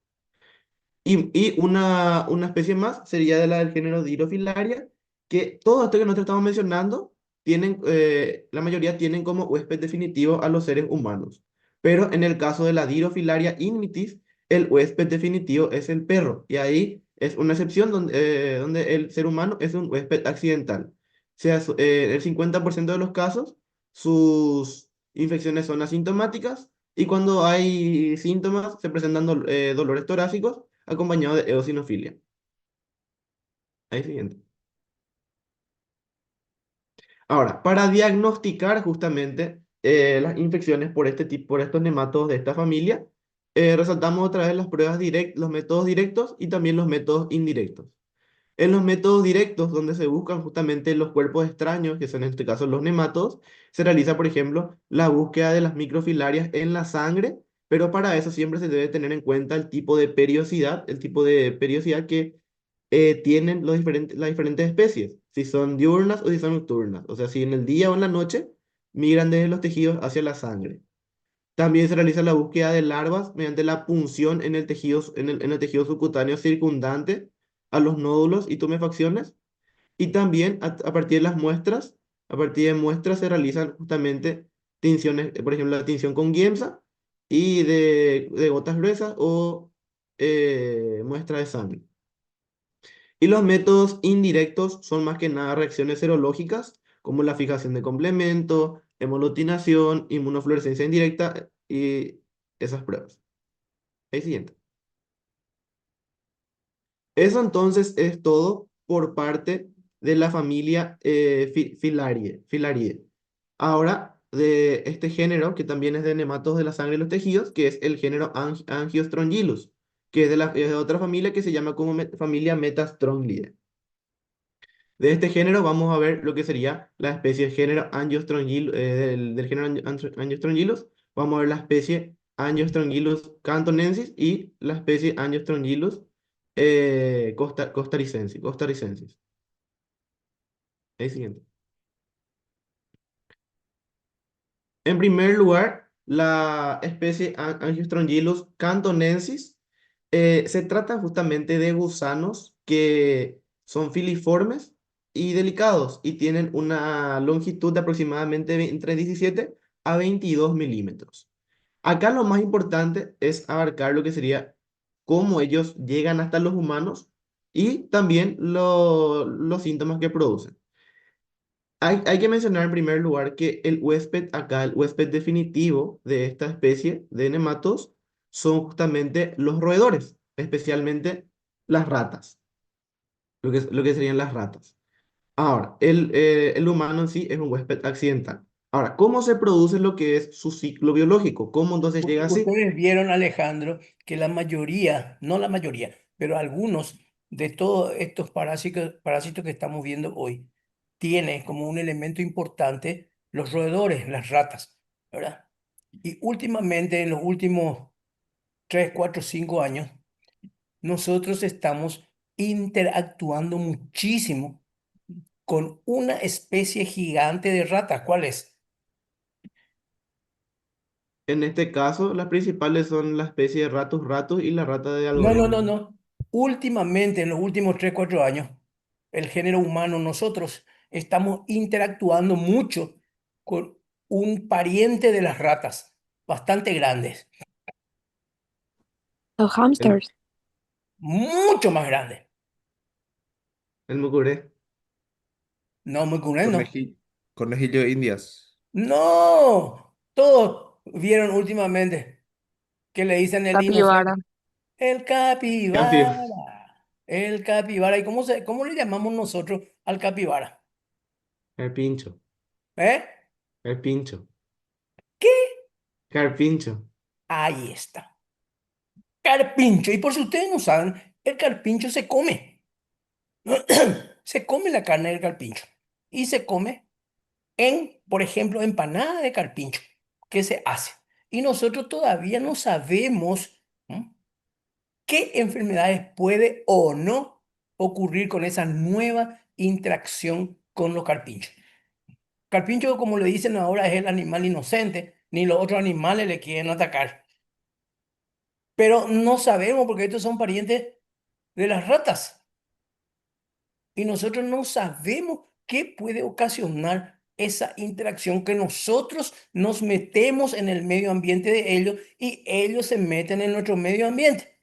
Y una especie más sería de la del género Dirofilaria, que todo esto que nosotros estamos mencionando, la mayoría tienen como huésped definitivo a los seres humanos. Pero en el caso de la Dirofilaria ignitis, el huésped definitivo es el perro. Y ahí es una excepción donde el ser humano es un huésped accidental. O sea, el 50% de los casos, sus infecciones son asintomáticas y cuando hay síntomas se presentan dolores torácicos acompañado de eosinofilia. Ahí siguiente. Ahora, para diagnosticar justamente las infecciones por por estos nematodos de esta familia, resaltamos otra vez las pruebas los métodos directos y también los métodos indirectos. En los métodos directos, donde se buscan justamente los cuerpos extraños, que son en este caso los nematodos, se realiza, por ejemplo, la búsqueda de las microfilarias en la sangre, pero para eso siempre se debe tener en cuenta el tipo de periodicidad que tienen las diferentes especies, si son diurnas o si son nocturnas, o sea, si en el día o en la noche migran desde los tejidos hacia la sangre. También se realiza la búsqueda de larvas mediante la punción en el tejido subcutáneo circundante a los nódulos y tumefacciones. Y también a partir de a partir de muestras se realizan justamente tinciones, por ejemplo, la tinción con Giemsa y de gotas gruesas o muestra de sangre. Y los métodos indirectos son más que nada reacciones serológicas, como la fijación de complemento, hemolutinación, inmunofluorescencia indirecta y esas pruebas. El siguiente. Eso entonces es todo por parte de la familia Filariae. Ahora, de este género, que también es de nematodos de la sangre y los tejidos, que es el género Angiostrongylus, que es de otra familia que se llama como familia Metastronglidae. De este género vamos a ver lo que sería la especie género del género Angiostrongylus. Vamos a ver la especie Angiostrongylus cantonensis y la especie Angiostrongylus costaricensis. El siguiente. En primer lugar, la especie Angiostrongylus cantonensis se trata justamente de gusanos que son filiformes y delicados y tienen una longitud de aproximadamente entre 17 a 22 milímetros. Acá lo más importante es abarcar lo que sería cómo ellos llegan hasta los humanos y también los síntomas que producen. Hay que mencionar en primer lugar que el huésped acá, el huésped definitivo de esta especie de nematos, son justamente los roedores, especialmente las ratas, lo que serían las ratas. Ahora, el humano en sí es un huésped accidental. Ahora, ¿cómo se produce lo que es su ciclo biológico? ¿Cómo entonces llega así? Ustedes vieron, Alejandro, que la mayoría, no la mayoría, pero algunos de todos estos parásitos que estamos viendo hoy, tiene como un elemento importante los roedores, las ratas, ¿verdad? Y últimamente, en los últimos 3, 4, 5 años, nosotros estamos interactuando muchísimo con una especie gigante de ratas. ¿Cuál es? En este caso, las principales son la especie de Ratus ratus y la rata de No, no, no, algodón. no. Últimamente, en los últimos 3, 4 años, el género humano, nosotros estamos interactuando mucho con un pariente de las ratas, bastante grandes, Los El, hamsters. mucho más grande. El mucuré. No, muy no. Conejillo, conejillo de Indias. No, todos vieron últimamente que le dicen el Capibara. inocente. El capibara. Capi. El capibara. ¿Y cómo le llamamos nosotros al capibara? Carpincho. ¿Eh? Carpincho. ¿Qué? Carpincho. Ahí está. Carpincho. Y por si ustedes no saben, el carpincho se come. Se come la carne del carpincho. Y se come por ejemplo, empanada de carpincho. ¿Qué se hace? Y nosotros todavía no sabemos, ¿m?, qué enfermedades puede o no ocurrir con esa nueva interacción con los carpinchos. Carpincho, como le dicen ahora, es el animal inocente, ni los otros animales le quieren atacar. Pero no sabemos porque estos son parientes de las ratas. Y nosotros no sabemos qué puede ocasionar esa interacción que nosotros nos metemos en el medio ambiente de ellos y ellos se meten en nuestro medio ambiente.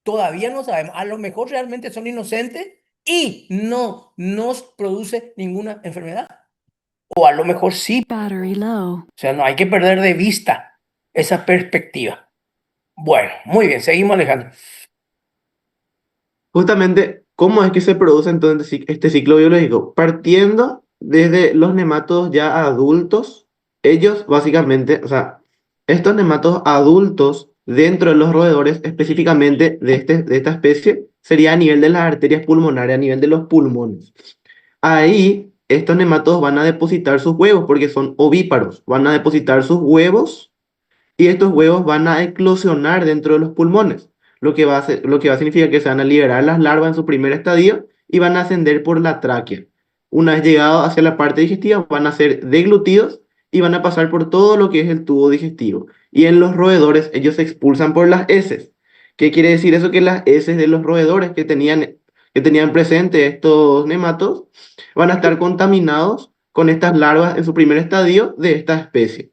Todavía no sabemos. A lo mejor realmente son inocentes y no nos produce ninguna enfermedad. O a lo mejor sí. Battery low. O sea, no hay que perder de vista esa perspectiva. Bueno, muy bien, seguimos, Alejandro. Justamente, ¿cómo es que se produce entonces este ciclo biológico? Partiendo desde los nematodos ya adultos, ellos básicamente, o sea, estos nematodos adultos dentro de los roedores, específicamente de esta especie, sería a nivel de las arterias pulmonares, a nivel de los pulmones. Ahí, estos nematodos van a depositar sus huevos porque son ovíparos, van a depositar sus huevos y estos huevos van a eclosionar dentro de los pulmones, lo que va a significar que se van a liberar las larvas en su primer estadio y van a ascender por la tráquea. Una vez llegado hacia la parte digestiva, van a ser deglutidos y van a pasar por todo lo que es el tubo digestivo. Y en los roedores, ellos se expulsan por las heces. ¿Qué quiere decir eso? Que las heces de los roedores que tenían presente estos nematos van a estar contaminados con estas larvas en su primer estadio de esta especie.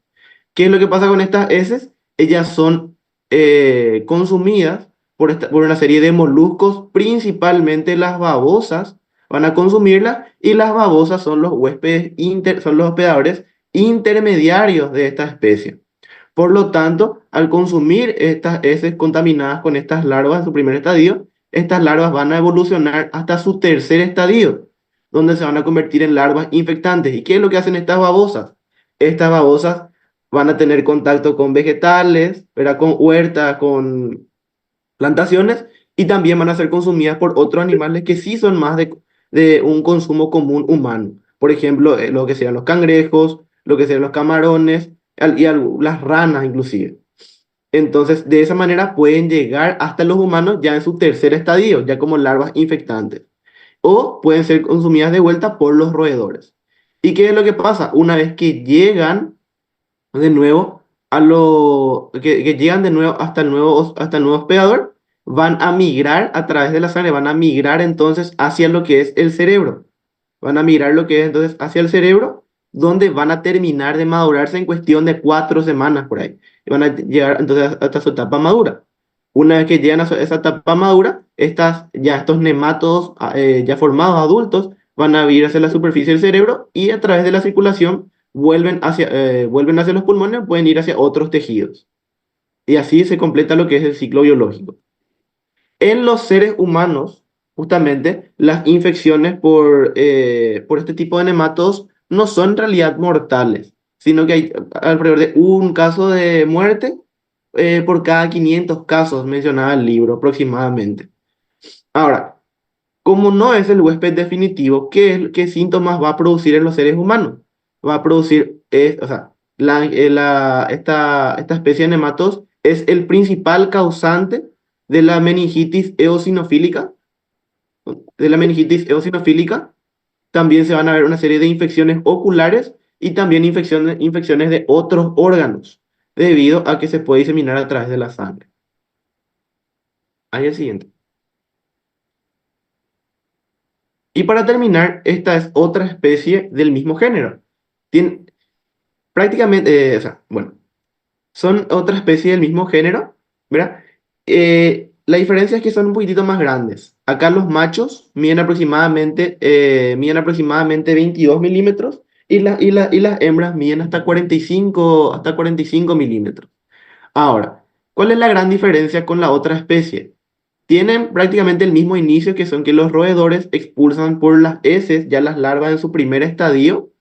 ¿Qué es lo que pasa con estas heces? Ellas son consumidas por una serie de moluscos, principalmente las babosas, van a consumirlas y las babosas son los son los hospedadores intermediarios de esta especie. Por lo tanto, al consumir estas heces contaminadas con estas larvas en su primer estadio, estas larvas van a evolucionar hasta su tercer estadio, donde se van a convertir en larvas infectantes. ¿Y qué es lo que hacen estas babosas? Estas babosas van a tener contacto con vegetales, ¿verdad? Con huertas, con plantaciones, y también van a ser consumidas por otros animales que sí son más de un consumo común humano. Por ejemplo, lo que sean los cangrejos, lo que sean los camarones las ranas inclusive. Entonces, de esa manera pueden llegar hasta los humanos ya en su tercer estadio, ya como larvas infectantes. O pueden ser consumidas de vuelta por los roedores. ¿Y qué es lo que pasa? Una vez que llegan de nuevo que llegan de nuevo hasta el nuevo hospedador, van a migrar a través de la sangre, van a migrar entonces hacia lo que es el cerebro. Van a migrar lo que es entonces hacia el cerebro, donde van a terminar de madurarse en cuestión de 4 semanas por ahí. Y van a llegar entonces hasta su etapa madura. Una vez que llegan a esa etapa madura, estos nematodos ya formados adultos van a ir hacia la superficie del cerebro y a través de la circulación vuelven hacia los pulmones, pueden ir hacia otros tejidos. Y así se completa lo que es el ciclo biológico. En los seres humanos, justamente, las infecciones por este tipo de nematodos no son en realidad mortales, sino que hay alrededor de un caso de muerte por cada 500 casos, mencionaba el libro aproximadamente. Ahora, como no es el huésped definitivo, ¿qué síntomas va a producir en los seres humanos? Va a producir, o sea, esta especie de nematodos es el principal causante de la meningitis eosinofílica. De la meningitis eosinofílica también se van a ver una serie de infecciones oculares y también infecciones de otros órganos, debido a que se puede diseminar a través de la sangre. Ahí el siguiente. Y para terminar, esta es otra especie del mismo género. Tiene, prácticamente, o sea, bueno, son otra especie del mismo género, ¿verdad? La diferencia es que son un poquitito más grandes. Acá los machos miden aproximadamente 22 milímetros y las hembras miden hasta 45 milímetros. Ahora, ¿cuál es la gran diferencia con la otra especie? Tienen prácticamente el mismo inicio, que son que los roedores expulsan por las heces ya las larvas en su primer estadio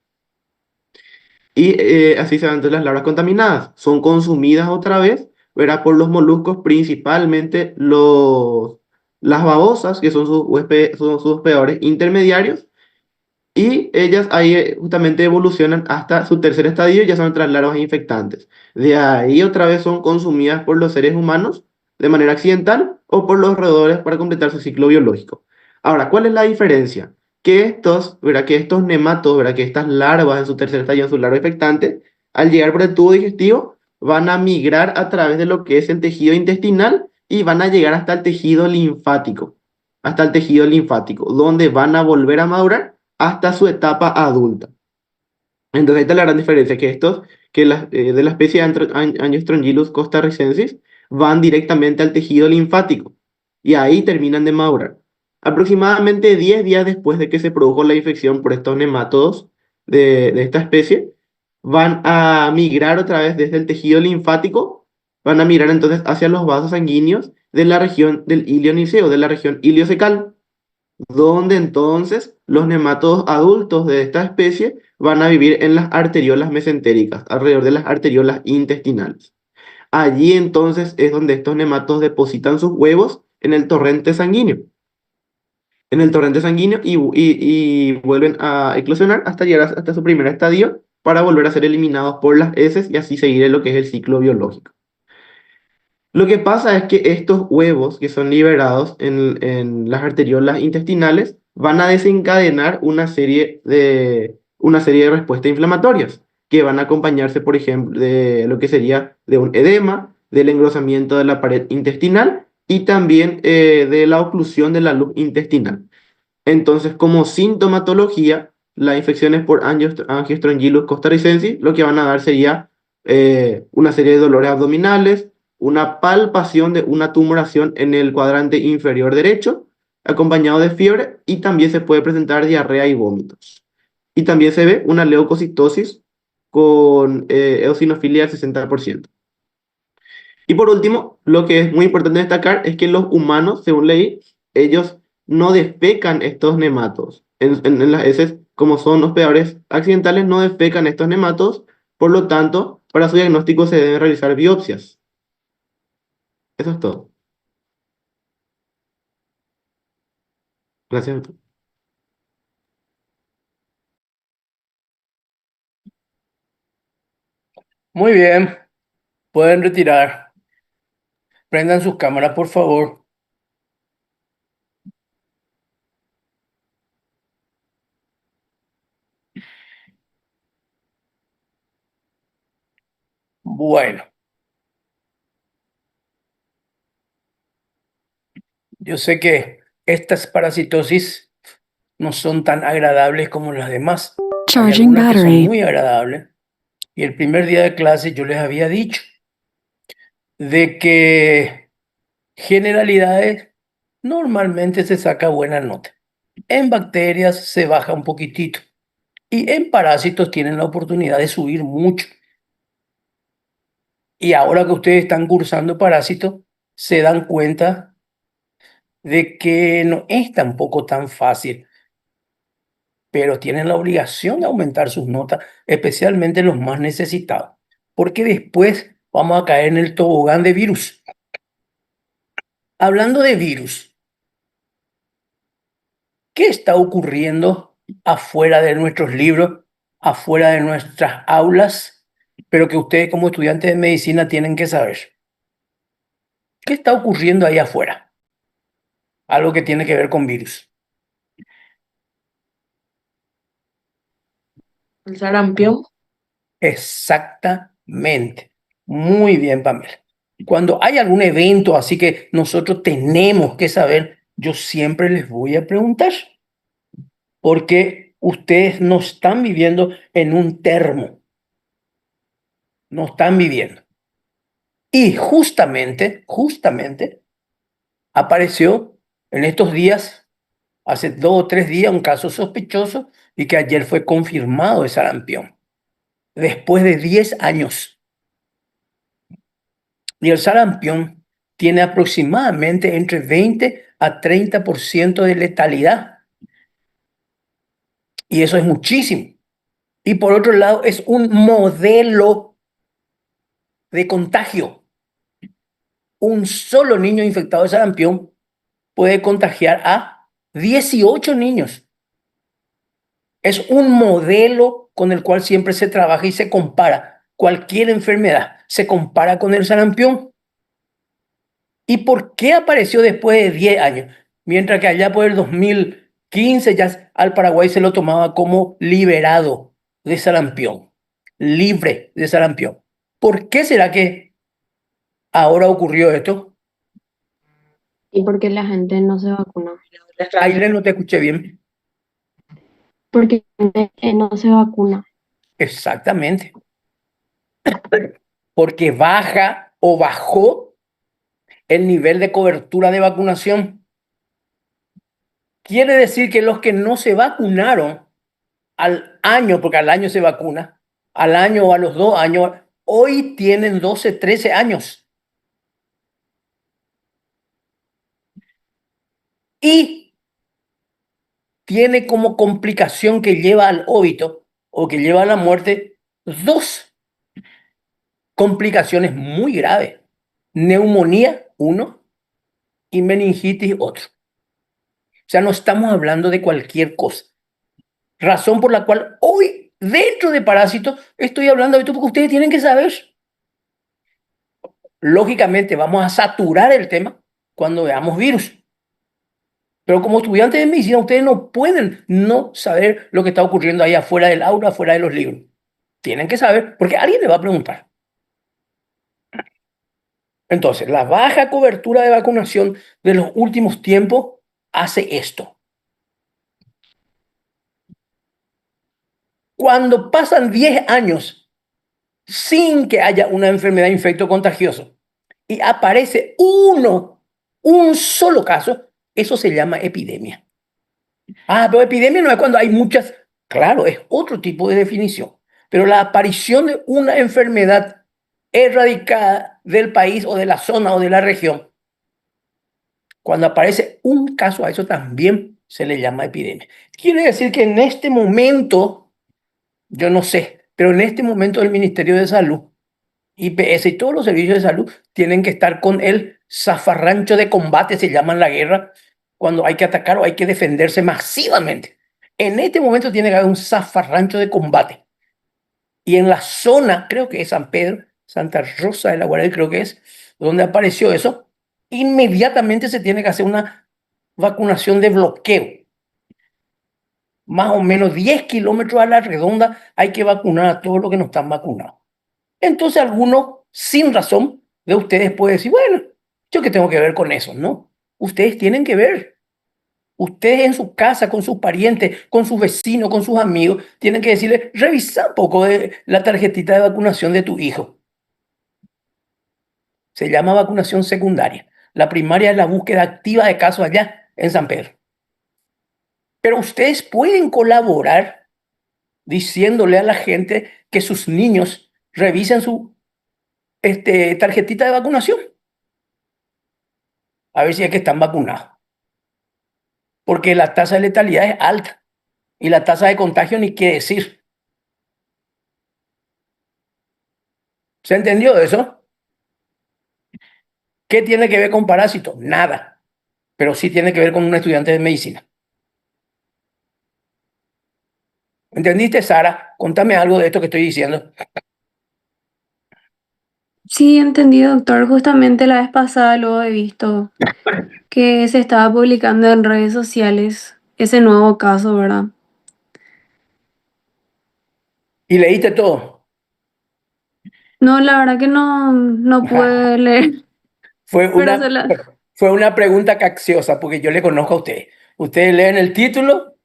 y así se van entonces las larvas contaminadas. Son consumidas otra vez, ¿verdad? Por los moluscos, principalmente las babosas, que son son sus hospedadores intermediarios, y ellas ahí justamente evolucionan hasta su tercer estadio, ya son otras larvas infectantes. De ahí otra vez son consumidas por los seres humanos de manera accidental o por los roedores para completar su ciclo biológico. Ahora, ¿cuál es la diferencia? ¿Verdad? Que estos nematos, ¿verdad? Que estas larvas en su tercer estadio, en su larva infectante, al llegar por el tubo digestivo, van a migrar a través de lo que es el tejido intestinal y van a llegar hasta el tejido linfático, donde van a volver a madurar hasta su etapa adulta. Entonces, ahí está la gran diferencia, de la especie Angiostrongylus costarricensis van directamente al tejido linfático y ahí terminan de madurar. Aproximadamente 10 días después de que se produjo la infección por estos nemátodos de esta especie, van a migrar otra vez desde el tejido linfático, van a migrar entonces hacia los vasos sanguíneos de la región del ilioniceo, de la región iliocecal, donde entonces los nematodos adultos de esta especie van a vivir en las arteriolas mesentéricas, alrededor de las arteriolas intestinales. Allí entonces es donde estos nematodos depositan sus huevos en el torrente sanguíneo. Y vuelven a eclosionar hasta llegar hasta su primer estadio para volver a ser eliminados por las heces y así seguir en lo que es el ciclo biológico. Lo que pasa es que estos huevos que son liberados en las arteriolas intestinales van a desencadenar una serie de respuestas inflamatorias que van a acompañarse, por ejemplo, de lo que sería de un edema, del engrosamiento de la pared intestinal y también de la oclusión de la luz intestinal. Entonces, como sintomatología, las infecciones por Angiostrongylus costarricensis lo que van a dar sería una serie de dolores abdominales, una palpación de una tumoración en el cuadrante inferior derecho, acompañado de fiebre, y también se puede presentar diarrea y vómitos. Y también se ve una leucocitosis con eosinofilia del 60%. Y por último, lo que es muy importante destacar es que los humanos, según leí, ellos no defecan estos nematos. En las heces, como son hospedadores accidentales, no defecan estos nematos, por lo tanto, para su diagnóstico se deben realizar biopsias. Eso es todo. Gracias, doctor. Muy bien, pueden retirar. Prendan sus cámaras, por favor. Bueno, yo sé que estas parasitosis no son tan agradables como las demás. Hay Charging algunas que son battery. muy agradables. Y el primer día de clase yo les había dicho de que generalidades normalmente se saca buena nota. En bacterias se baja un poquitito. Y en parásitos tienen la oportunidad de subir mucho. Y ahora que ustedes están cursando parásitos, se dan cuenta de que no es tampoco tan fácil, pero tienen la obligación de aumentar sus notas, especialmente los más necesitados, porque después vamos a caer en el tobogán de virus. Hablando de virus, ¿qué está ocurriendo afuera de nuestros libros, afuera de nuestras aulas, pero que ustedes como estudiantes de medicina tienen que saber? ¿Qué está ocurriendo ahí afuera? Algo que tiene que ver con virus. El sarampión. Exactamente. Muy bien, Pamela. Cuando hay algún evento así que nosotros tenemos que saber, yo siempre les voy a preguntar, porque ustedes no están viviendo en un termo, no están viviendo. Y justamente apareció En estos días, hace 2 o 3 días, un caso sospechoso y que ayer fue confirmado de sarampión, después de 10 años. Y el sarampión tiene aproximadamente entre 20 a 30% de letalidad. Y eso es muchísimo. Y por otro lado, es un modelo de contagio. Un solo niño infectado de sarampión puede contagiar a 18 niños. Es un modelo con el cual siempre se trabaja y se compara. Cualquier enfermedad se compara con el sarampión. ¿Y por qué apareció después de 10 años? Mientras que allá por el 2015 ya al Paraguay se lo tomaba como liberado de sarampión, libre de sarampión. ¿Por qué será que ahora ocurrió esto? ¿Y por qué la gente no se vacuna? Aile, no te escuché bien. Porque no se vacuna. Exactamente. Porque baja o bajó el nivel de cobertura de vacunación. Quiere decir que los que no se vacunaron al año, porque al año se vacuna, al año o a los 2 años, hoy tienen 12, 13 años. Y tiene como complicación que lleva al óbito o que lleva a la muerte dos complicaciones muy graves. Neumonía, uno, y meningitis, otro. O sea, no estamos hablando de cualquier cosa. Razón por la cual hoy, dentro de parásitos, estoy hablando de esto porque ustedes tienen que saber. Lógicamente, vamos a saturar el tema cuando veamos virus. Pero como estudiantes de medicina, ustedes no pueden no saber lo que está ocurriendo ahí afuera del aula, afuera de los libros. Tienen que saber, porque alguien le va a preguntar. Entonces, la baja cobertura de vacunación de los últimos tiempos hace esto. Cuando pasan 10 años sin que haya una enfermedad infecto-contagiosa y aparece un solo caso, eso se llama epidemia. Pero epidemia no es cuando hay muchas. Claro, es otro tipo de definición. Pero la aparición de una enfermedad erradicada del país o de la zona o de la región, cuando aparece un caso a eso también se le llama epidemia. Quiere decir que en este momento, yo no sé, pero en este momento el Ministerio de Salud, IPS y todos los servicios de salud tienen que estar con el zafarrancho de combate, se llama en la guerra, cuando hay que atacar o hay que defenderse masivamente. En este momento tiene que haber un zafarrancho de combate. Y en la zona, creo que es San Pedro, Santa Rosa de la Guardia, creo que es, donde apareció eso, inmediatamente se tiene que hacer una vacunación de bloqueo. Más o menos 10 kilómetros a la redonda hay que vacunar a todos los que no están vacunados. Entonces alguno, sin razón, de ustedes puede decir, bueno, ¿yo qué tengo que ver con eso? No, ustedes tienen que ver. Ustedes en su casa, con sus parientes, con sus vecinos, con sus amigos, tienen que decirle, revisa un poco de la tarjetita de vacunación de tu hijo. Se llama vacunación secundaria. La primaria es la búsqueda activa de casos allá en San Pedro. Pero ustedes pueden colaborar diciéndole a la gente que sus niños revisen su tarjetita de vacunación. A ver si es que están vacunados. Porque la tasa de letalidad es alta y la tasa de contagio ni qué decir. ¿Se entendió eso? ¿Qué tiene que ver con parásitos? Nada, pero sí tiene que ver con un estudiante de medicina. ¿Entendiste, Sara? Contame algo de esto que estoy diciendo. Sí, entendí, doctor. Justamente la vez pasada luego he visto que se estaba publicando en redes sociales ese nuevo caso, ¿verdad? ¿Y leíste todo? No, la verdad que no pude leer, Fue pero fue una pregunta capciosa porque yo le conozco a ustedes. Ustedes leen el título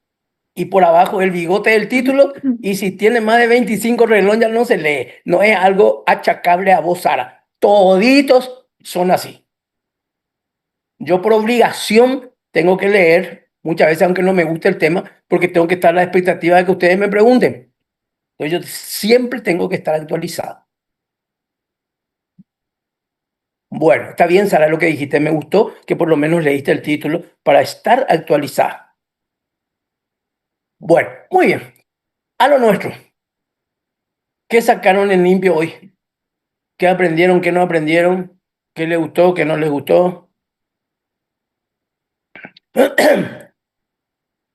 y por abajo el bigote del título, y si tiene más de 25 renglones ya no se lee. No es algo achacable a vos, Sara. Toditos son así. Yo por obligación tengo que leer, muchas veces aunque no me guste el tema, porque tengo que estar a la expectativa de que ustedes me pregunten. Entonces yo siempre tengo que estar actualizado. Bueno, está bien, Sara, lo que dijiste. Me gustó que por lo menos leíste el título para estar actualizado. Bueno, muy bien. A lo nuestro. ¿Qué sacaron en limpio hoy? ¿Qué aprendieron, qué no aprendieron? ¿Qué les gustó, qué no les gustó?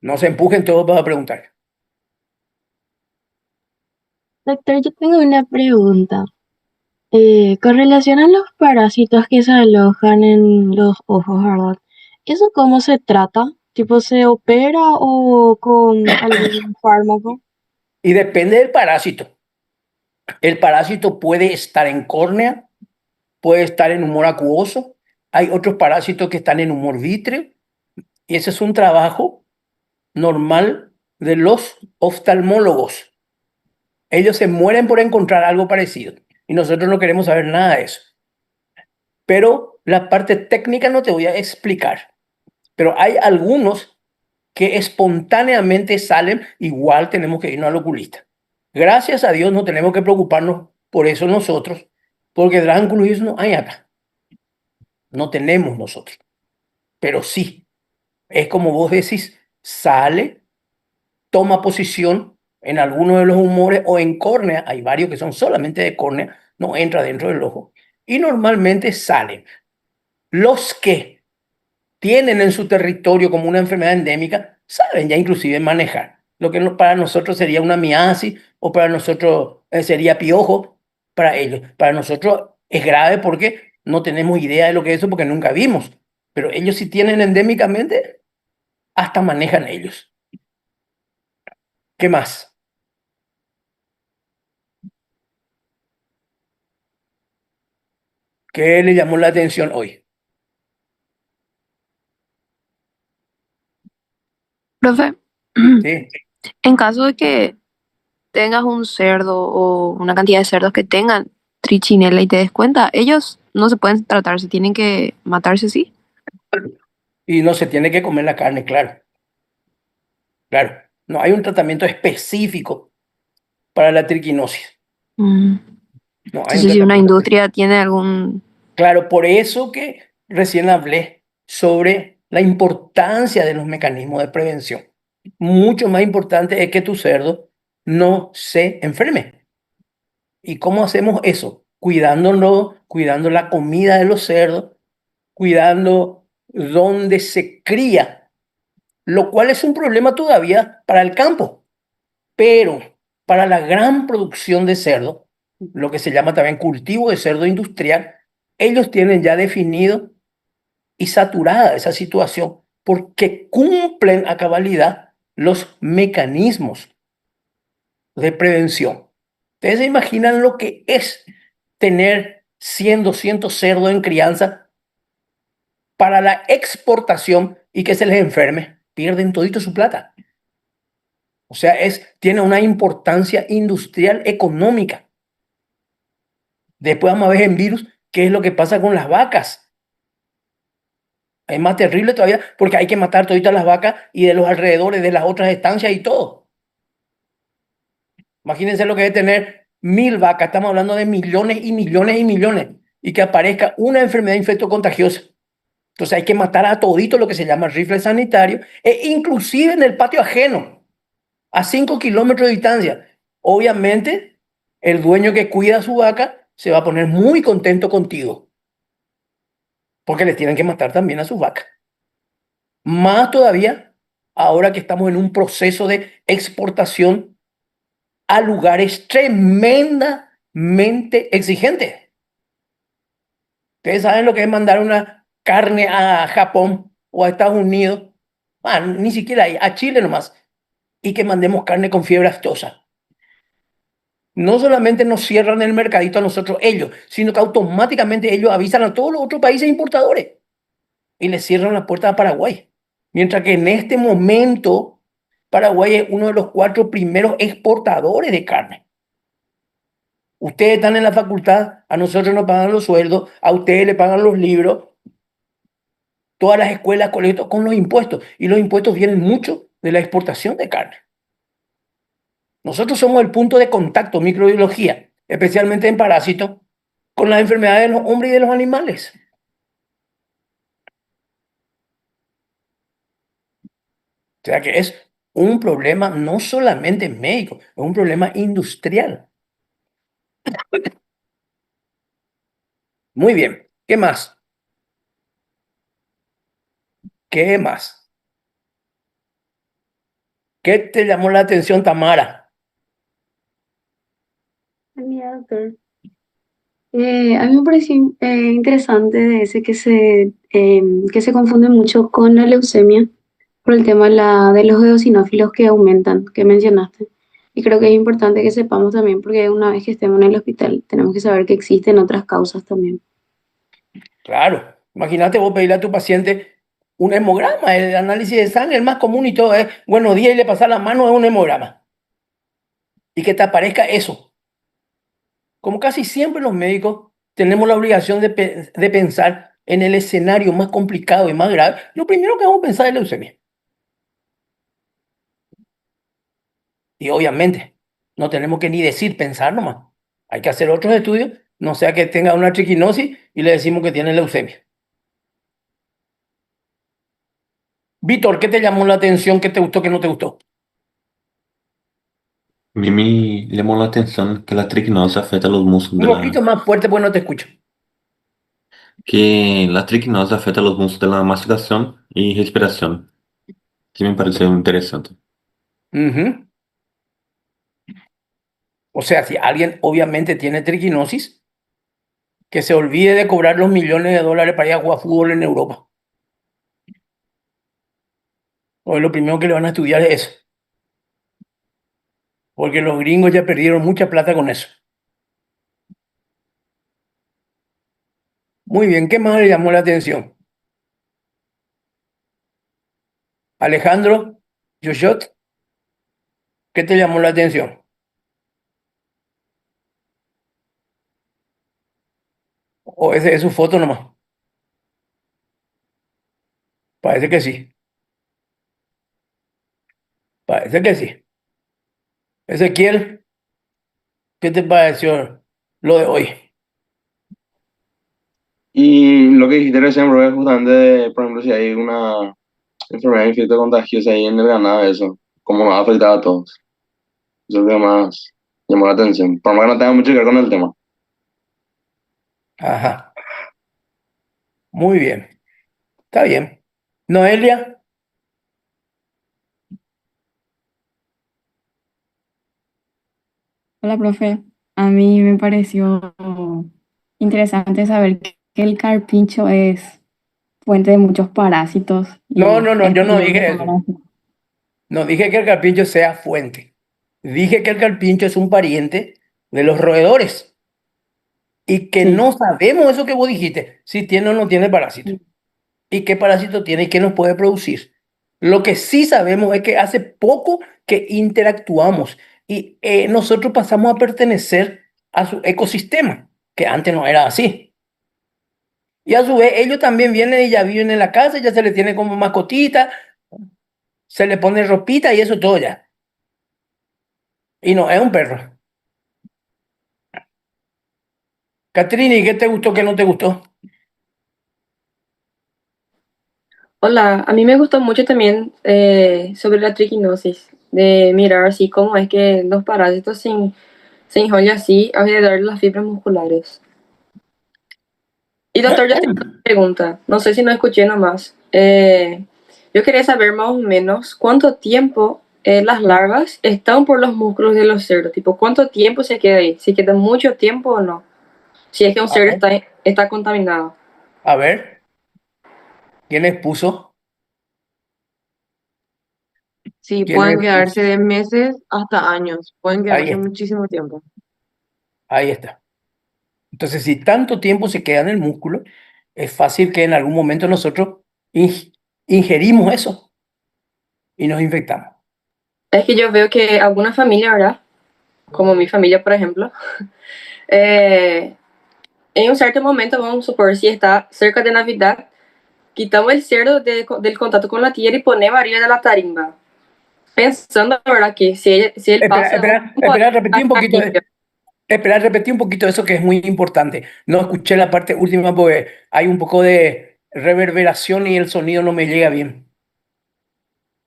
No se empujen todos para preguntar. Doctor, yo tengo una pregunta. Con relación a los parásitos que se alojan en los ojos, ¿verdad? ¿Eso cómo se trata? ¿Tipo se opera o con algún fármaco? Y depende del parásito. El parásito puede estar en córnea, puede estar en humor acuoso. Hay otros parásitos que están en humor vítreo. Y ese es un trabajo normal de los oftalmólogos. Ellos se mueren por encontrar algo parecido. Y nosotros no queremos saber nada de eso. Pero la parte técnica no te voy a explicar. Pero hay algunos que espontáneamente salen, igual tenemos que irnos al oculista. Gracias a Dios no tenemos que preocuparnos por eso nosotros, porque dránculos no hay acá. No tenemos nosotros. Pero sí, es como vos decís, sale, toma posición en alguno de los humores o en córnea, hay varios que son solamente de córnea, no entra dentro del ojo, y normalmente salen. Los que tienen en su territorio como una enfermedad endémica, saben ya inclusive manejar. Lo que para nosotros sería una miasis o para nosotros sería piojo, para ellos. Para nosotros es grave porque no tenemos idea de lo que es eso porque nunca vimos. Pero ellos si tienen endémicamente, hasta manejan ellos. ¿Qué más? ¿Qué le llamó la atención hoy? Profe, ¿Sí? en caso de que tengas un cerdo o una cantidad de cerdos que tengan trichinela y te des cuenta, ellos no se pueden tratar, se tienen que matarse, sí. Y no se tiene que comer la carne, claro. Claro. No hay un tratamiento específico para la triquinosis. Mm. No hay un Entonces, si una tratamiento específico. industria tiene algún... Claro, por eso que recién hablé sobre la importancia de los mecanismos de prevención. Mucho más importante es que tu cerdo no se enferme. ¿Y cómo hacemos eso? Cuidándolo, cuidando la comida de los cerdos, cuidando dónde se cría, lo cual es un problema todavía para el campo. Pero para la gran producción de cerdo, lo que se llama también cultivo de cerdo industrial, ellos tienen ya definido y saturada esa situación porque cumplen a cabalidad los mecanismos de prevención. Ustedes se imaginan lo que es tener 100, 200 cerdos en crianza para la exportación y que se les enferme, pierden todito su plata. O sea, tiene una importancia industrial económica. Después vamos a ver en virus qué es lo que pasa con las vacas. Es más terrible todavía porque hay que matar toditas las vacas y de los alrededores de las otras estancias y todo. Imagínense lo que es tener 1000 vacas. Estamos hablando de millones y millones y millones. Y que aparezca una enfermedad infectocontagiosa. Entonces hay que matar a todito lo que se llama rifle sanitario, e inclusive en el patio ajeno, a 5 kilómetros de distancia. Obviamente, el dueño que cuida a su vaca se va a poner muy contento contigo, porque les tienen que matar también a sus vacas. Más todavía, ahora que estamos en un proceso de exportación a lugares tremendamente exigentes. Ustedes saben lo que es mandar una carne a Japón o a Estados Unidos, ni siquiera ahí, a Chile nomás, y que mandemos carne con fiebre aftosa. No solamente nos cierran el mercadito a nosotros ellos, sino que automáticamente ellos avisan a todos los otros países importadores y les cierran la puerta a Paraguay. Mientras que en este momento Paraguay es uno de los 4 primeros exportadores de carne. Ustedes están en la facultad, a nosotros nos pagan los sueldos, a ustedes le pagan los libros. todas las escuelas, colegios, con los impuestos. Y los impuestos vienen mucho de la exportación de carne. Nosotros somos el punto de contacto, microbiología, especialmente en parásitos, con las enfermedades de los hombres y de los animales. O sea que es un problema no solamente médico, es un problema industrial. Muy bien, ¿qué más? ¿Qué más? ¿Qué te llamó la atención, Tamara? Genial, doctor. A mí me pareció interesante de ese que se confunde mucho con la leucemia por el tema de los eosinófilos que aumentan, que mencionaste. Y creo que es importante que sepamos también, porque una vez que estemos en el hospital, tenemos que saber que existen otras causas también. Claro, imagínate vos pedirle a tu paciente un hemograma, el análisis de sangre, el más común y todo es, buenos días y le pasar la mano es un hemograma. Y que te aparezca eso. Como casi siempre los médicos tenemos la obligación de pensar en el escenario más complicado y más grave, lo primero que vamos a pensar es leucemia. Y obviamente, no tenemos que ni decir, pensar nomás. Hay que hacer otros estudios, no sea que tenga una triquinosis y le decimos que tiene leucemia. Víctor, ¿qué te llamó la atención? ¿Qué te gustó? ¿Qué no te gustó? A mí me llamó la atención que la triquinosis afecta los músculos Un poquito más fuerte porque no te escucho. que la triquinosis afecta los músculos de la masticación y respiración, que me pareció interesante. Ujú. O sea, si alguien obviamente tiene triquinosis, que se olvide de cobrar los millones de dólares para ir a jugar fútbol en Europa. Hoy lo primero que le van a estudiar es eso. Porque los gringos ya perdieron mucha plata con eso. Muy bien, ¿qué más le llamó la atención? Alejandro, Yoshot, ¿qué te llamó la atención? ¿O ese es su foto nomás? Parece que sí. Parece que sí. Ezequiel, ¿qué te pareció lo de hoy? Y lo que dijiste recién, bro, es justamente, por ejemplo, si hay una enfermedad infecto contagiosa ahí en el ganado, eso, cómo nos va a afectar a todos. Eso es lo que más llamó la atención. Por más que no tenga mucho que ver con el tema. Ajá, muy bien. Está bien. Noelia, Hola, profe. A mí me pareció interesante saber que el carpincho es fuente de muchos parásitos no, y no, no, es yo no peligroso dije comer eso. así. No dije que el carpincho sea fuente. Dije que el carpincho es un pariente de los roedores y que Sí. no sabemos eso que vos dijiste, si tiene o no tiene parásito. Y qué parásito tiene y qué nos puede producir. Lo que sí sabemos es que hace poco que interactuamos y nosotros pasamos a pertenecer a su ecosistema, que antes no era así. Y a su vez, ellos también vienen y ya viven en la casa, ya se les tiene como mascotita, se le pone ropita y eso todo ya. Y no, es un perro. Catrini, ¿qué te gustó, qué no te gustó? Hola, a mí me gustó mucho también sobre la triquinosis, de mirar así cómo es que los parásitos se enrollan así alrededor de las fibras musculares. Y doctor, yo tengo una pregunta, no sé si no escuché nomás. Yo quería saber más o menos cuánto tiempo las larvas están por los músculos de los cerdos, tipo cuánto tiempo se queda ahí, si queda mucho tiempo o no, si es que un A cerdo ver, está contaminado. a ver, ¿quién expuso? Sí, ¿Quién pueden expuso? quedarse de meses hasta años, pueden Ahí quedarse está, muchísimo tiempo. ahí está. Entonces, si tanto tiempo se queda en el músculo, es fácil que en algún momento nosotros ing- ingerimos eso y nos infectamos. Es que yo veo que alguna familia, ¿verdad? Como mi familia, por ejemplo, en un cierto momento, vamos a supor, si está cerca de Navidad, quitamos el cerdo del contacto con la tierra y ponemos arriba de la tarimba. Pensando, ¿verdad? Que si él Espera, pasa un espera, tiempo ahí, espera, va a repetí un estar poquito. limpio. Espera, repetí un poquito eso que es muy importante. No escuché la parte última porque hay un poco de reverberación y el sonido no me llega bien.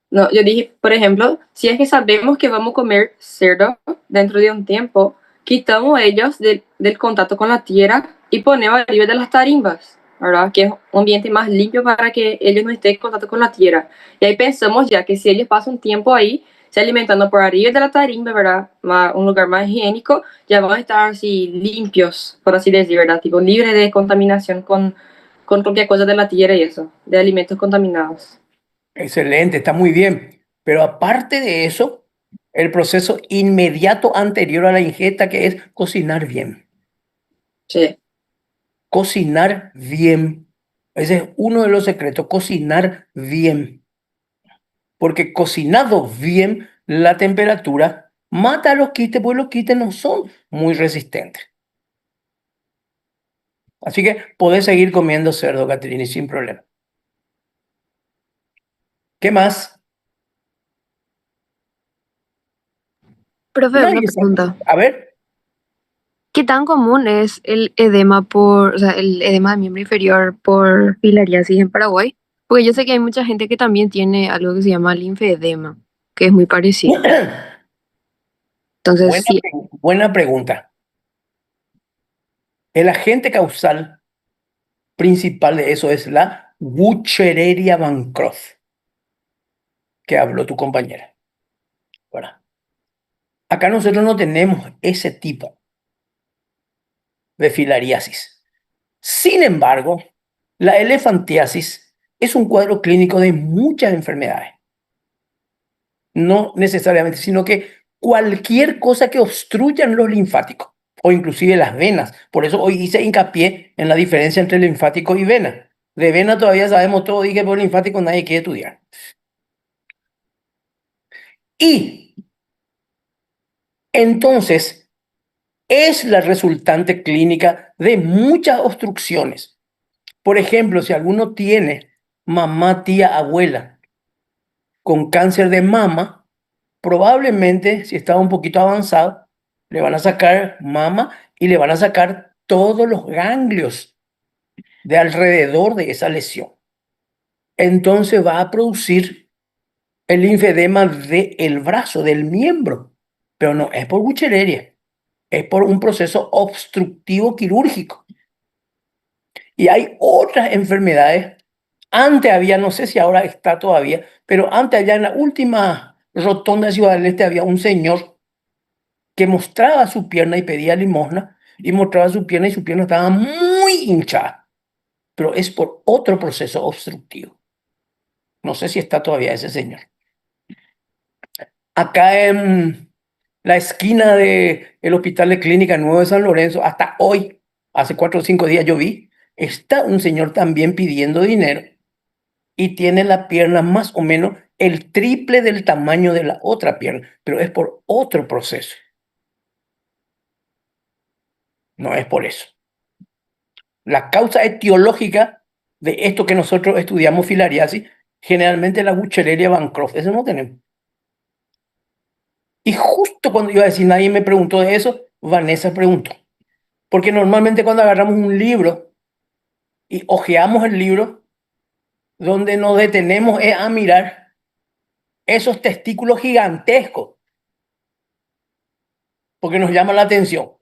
No, yo dije, por ejemplo, si es que sabemos que vamos a comer cerdo dentro de un tiempo, quitamos ellos del contacto con la tierra y ponemos arriba de las tarimbas, ¿verdad? Que es un ambiente más limpio para que ellos no estén en contacto con la tierra. Y ahí pensamos ya que si ellos pasan un tiempo ahí, se alimentando por arriba de la tarimba, ¿verdad? Un lugar más higiénico, ya van a estar así limpios, por así decir, ¿verdad? Tipo libre de contaminación con cualquier cosa de la tierra y eso, de alimentos contaminados. Excelente, está muy bien. Pero aparte de eso, el proceso inmediato anterior a la ingesta, que es cocinar bien. Sí. Cocinar bien. Ese es uno de los secretos, cocinar bien. Porque cocinado bien, la temperatura mata a los quistes, porque los quistes no son muy resistentes. Así que podés seguir comiendo cerdo, Catrini, sin problema. ¿Qué más? Profe, una Nadie sabe. pregunta. A ver, ¿Qué tan común es el edema o sea, el edema de miembro inferior por filariasis en Paraguay? Porque yo sé que hay mucha gente que también tiene algo que se llama linfedema, que es muy parecido. Entonces, buena, sí, buena pregunta. El agente causal principal de eso es la Wuchereria bancroft, que habló tu compañera. Bueno, acá nosotros no tenemos ese tipo de filariasis. Sin embargo, la elefantiasis es un cuadro clínico de muchas enfermedades. No necesariamente, sino que cualquier cosa que obstruyan los linfáticos o inclusive las venas. Por eso hoy hice hincapié en la diferencia entre linfático y vena. De vena todavía sabemos todo, dije por linfático nadie quiere estudiar. Y entonces es la resultante clínica de muchas obstrucciones. Por ejemplo, si alguno tiene mamá, tía, abuela con cáncer de mama, probablemente, si está un poquito avanzado, le van a sacar mama y le van a sacar todos los ganglios de alrededor de esa lesión. Entonces va a producir el linfedema del brazo, del miembro, pero no es por Buchereria, es por un proceso obstructivo quirúrgico. Y hay otras enfermedades. Antes había, no sé si ahora está todavía, pero antes allá en la última rotonda de Ciudad del Este había un señor que mostraba su pierna y pedía limosna, y mostraba su pierna y su pierna estaba muy hinchada, pero es por otro proceso obstructivo. No sé si está todavía ese señor. Acá en la esquina del Hospital de Clínica Nuevo de San Lorenzo, hasta hoy, hace 4 o 5 días yo vi, está un señor también pidiendo dinero y tiene la pierna más o menos el triple del tamaño de la otra pierna, pero es por otro proceso, no es por eso. La causa etiológica de esto que nosotros estudiamos filariasis, generalmente la Buchereria bancroft, eso no tenemos. Y justo cuando iba a decir nadie me preguntó de eso, Vanessa preguntó. Porque normalmente cuando agarramos un libro y hojeamos el libro, donde nos detenemos es a mirar esos testículos gigantescos, porque nos llama la atención.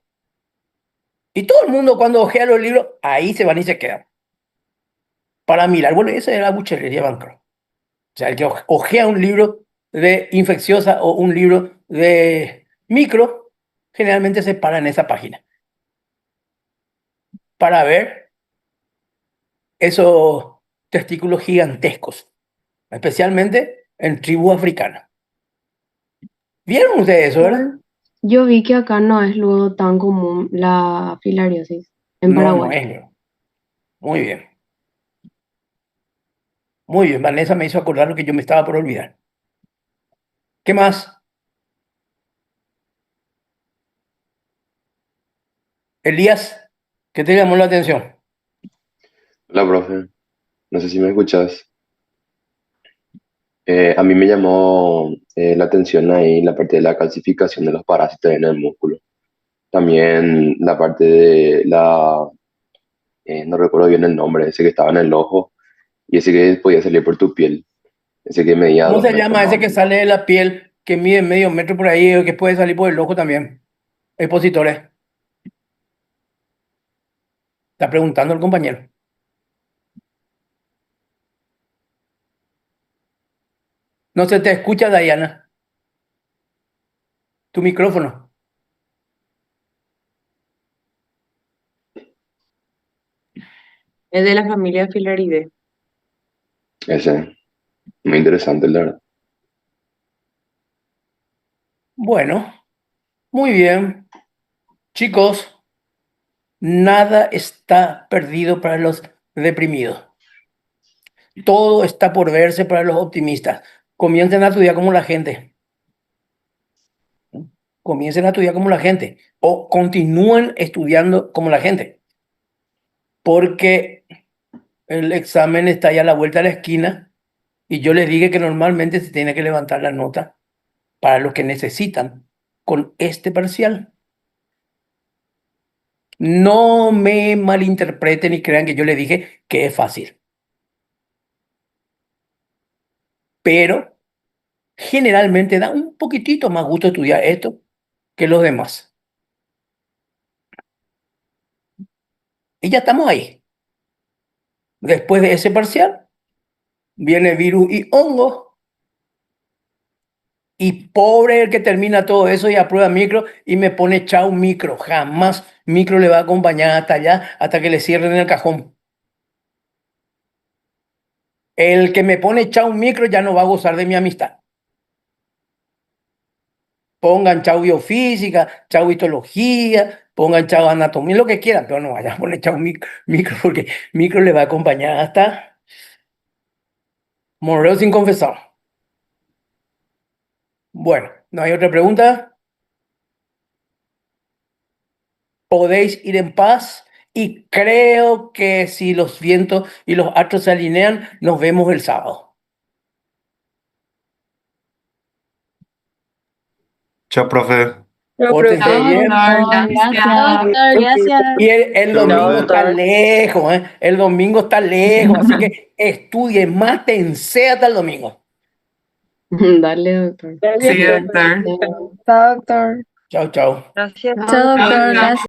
Y todo el mundo cuando ojea los libros, ahí se van y se quedan. Para mirar, bueno, esa era la Buchereria bancroft. O sea, el que ojea un libro de infecciosa o un libro de micro, generalmente se para en esa página para ver esos testículos gigantescos, especialmente en tribu africana. ¿Vieron ustedes eso, verdad? Yo vi que acá no es luego tan común la filariasis en No, no Paraguay. es. Muy bien. Muy bien. Vanessa me hizo acordar lo que yo me estaba por olvidar. ¿Qué más? Elías, ¿qué te llamó la atención? La profe. No sé si me escuchas. A mí me llamó la atención ahí la parte de la calcificación de los parásitos en el músculo. También la parte de no recuerdo bien el nombre, ese que estaba en el ojo y ese que podía salir por tu piel, ese que medía ¿Cómo 2 se metros llama más ese o que menos. sale de la piel, que mide medio metro por ahí, o que puede salir por el ojo también? Expositores. Está preguntando el compañero. No se te escucha, Diana. Tu micrófono. Es de la familia Filaridae. Ese, muy interesante, la verdad. Bueno, muy bien. Chicos, nada está perdido para los deprimidos. Todo está por verse para los optimistas. Comiencen a estudiar como la gente. Comiencen a estudiar como la gente. O continúen estudiando como la gente. Porque el examen está ya a la vuelta de la esquina. Y yo les dije que normalmente se tiene que levantar la nota para los que necesitan con este parcial. No me malinterpreten y crean que yo les dije que es fácil. Pero generalmente da un poquitito más gusto estudiar esto que los demás. Y ya estamos ahí. Después de ese parcial, viene virus y hongo. Y pobre el que termina todo eso y aprueba micro y me pone chau micro. Jamás micro le va a acompañar hasta allá, hasta que le cierren el cajón. El que me pone chau micro ya no va a gozar de mi amistad. Pongan chau biofísica, chau histología, pongan chau anatomía, lo que quieran, pero no vayan a poner chau micro porque micro le va a acompañar hasta morir sin confesar. Bueno, ¿no hay otra pregunta? Podéis ir en paz y creo que si los vientos y los astros se alinean, nos vemos el sábado. Chao, profe. Chao, Pórtense profe. bien. Chao, doctor, gracias. Y el Chao, domingo está doctor. lejos, ¿eh? El domingo está lejos, así que estudien, mátense hasta el domingo. Dale, doctor. Sí, Gracias, doctor. Chao, doctor. Chao, chao. Gracias. Chao, Chao, doctor, doctor. gracias.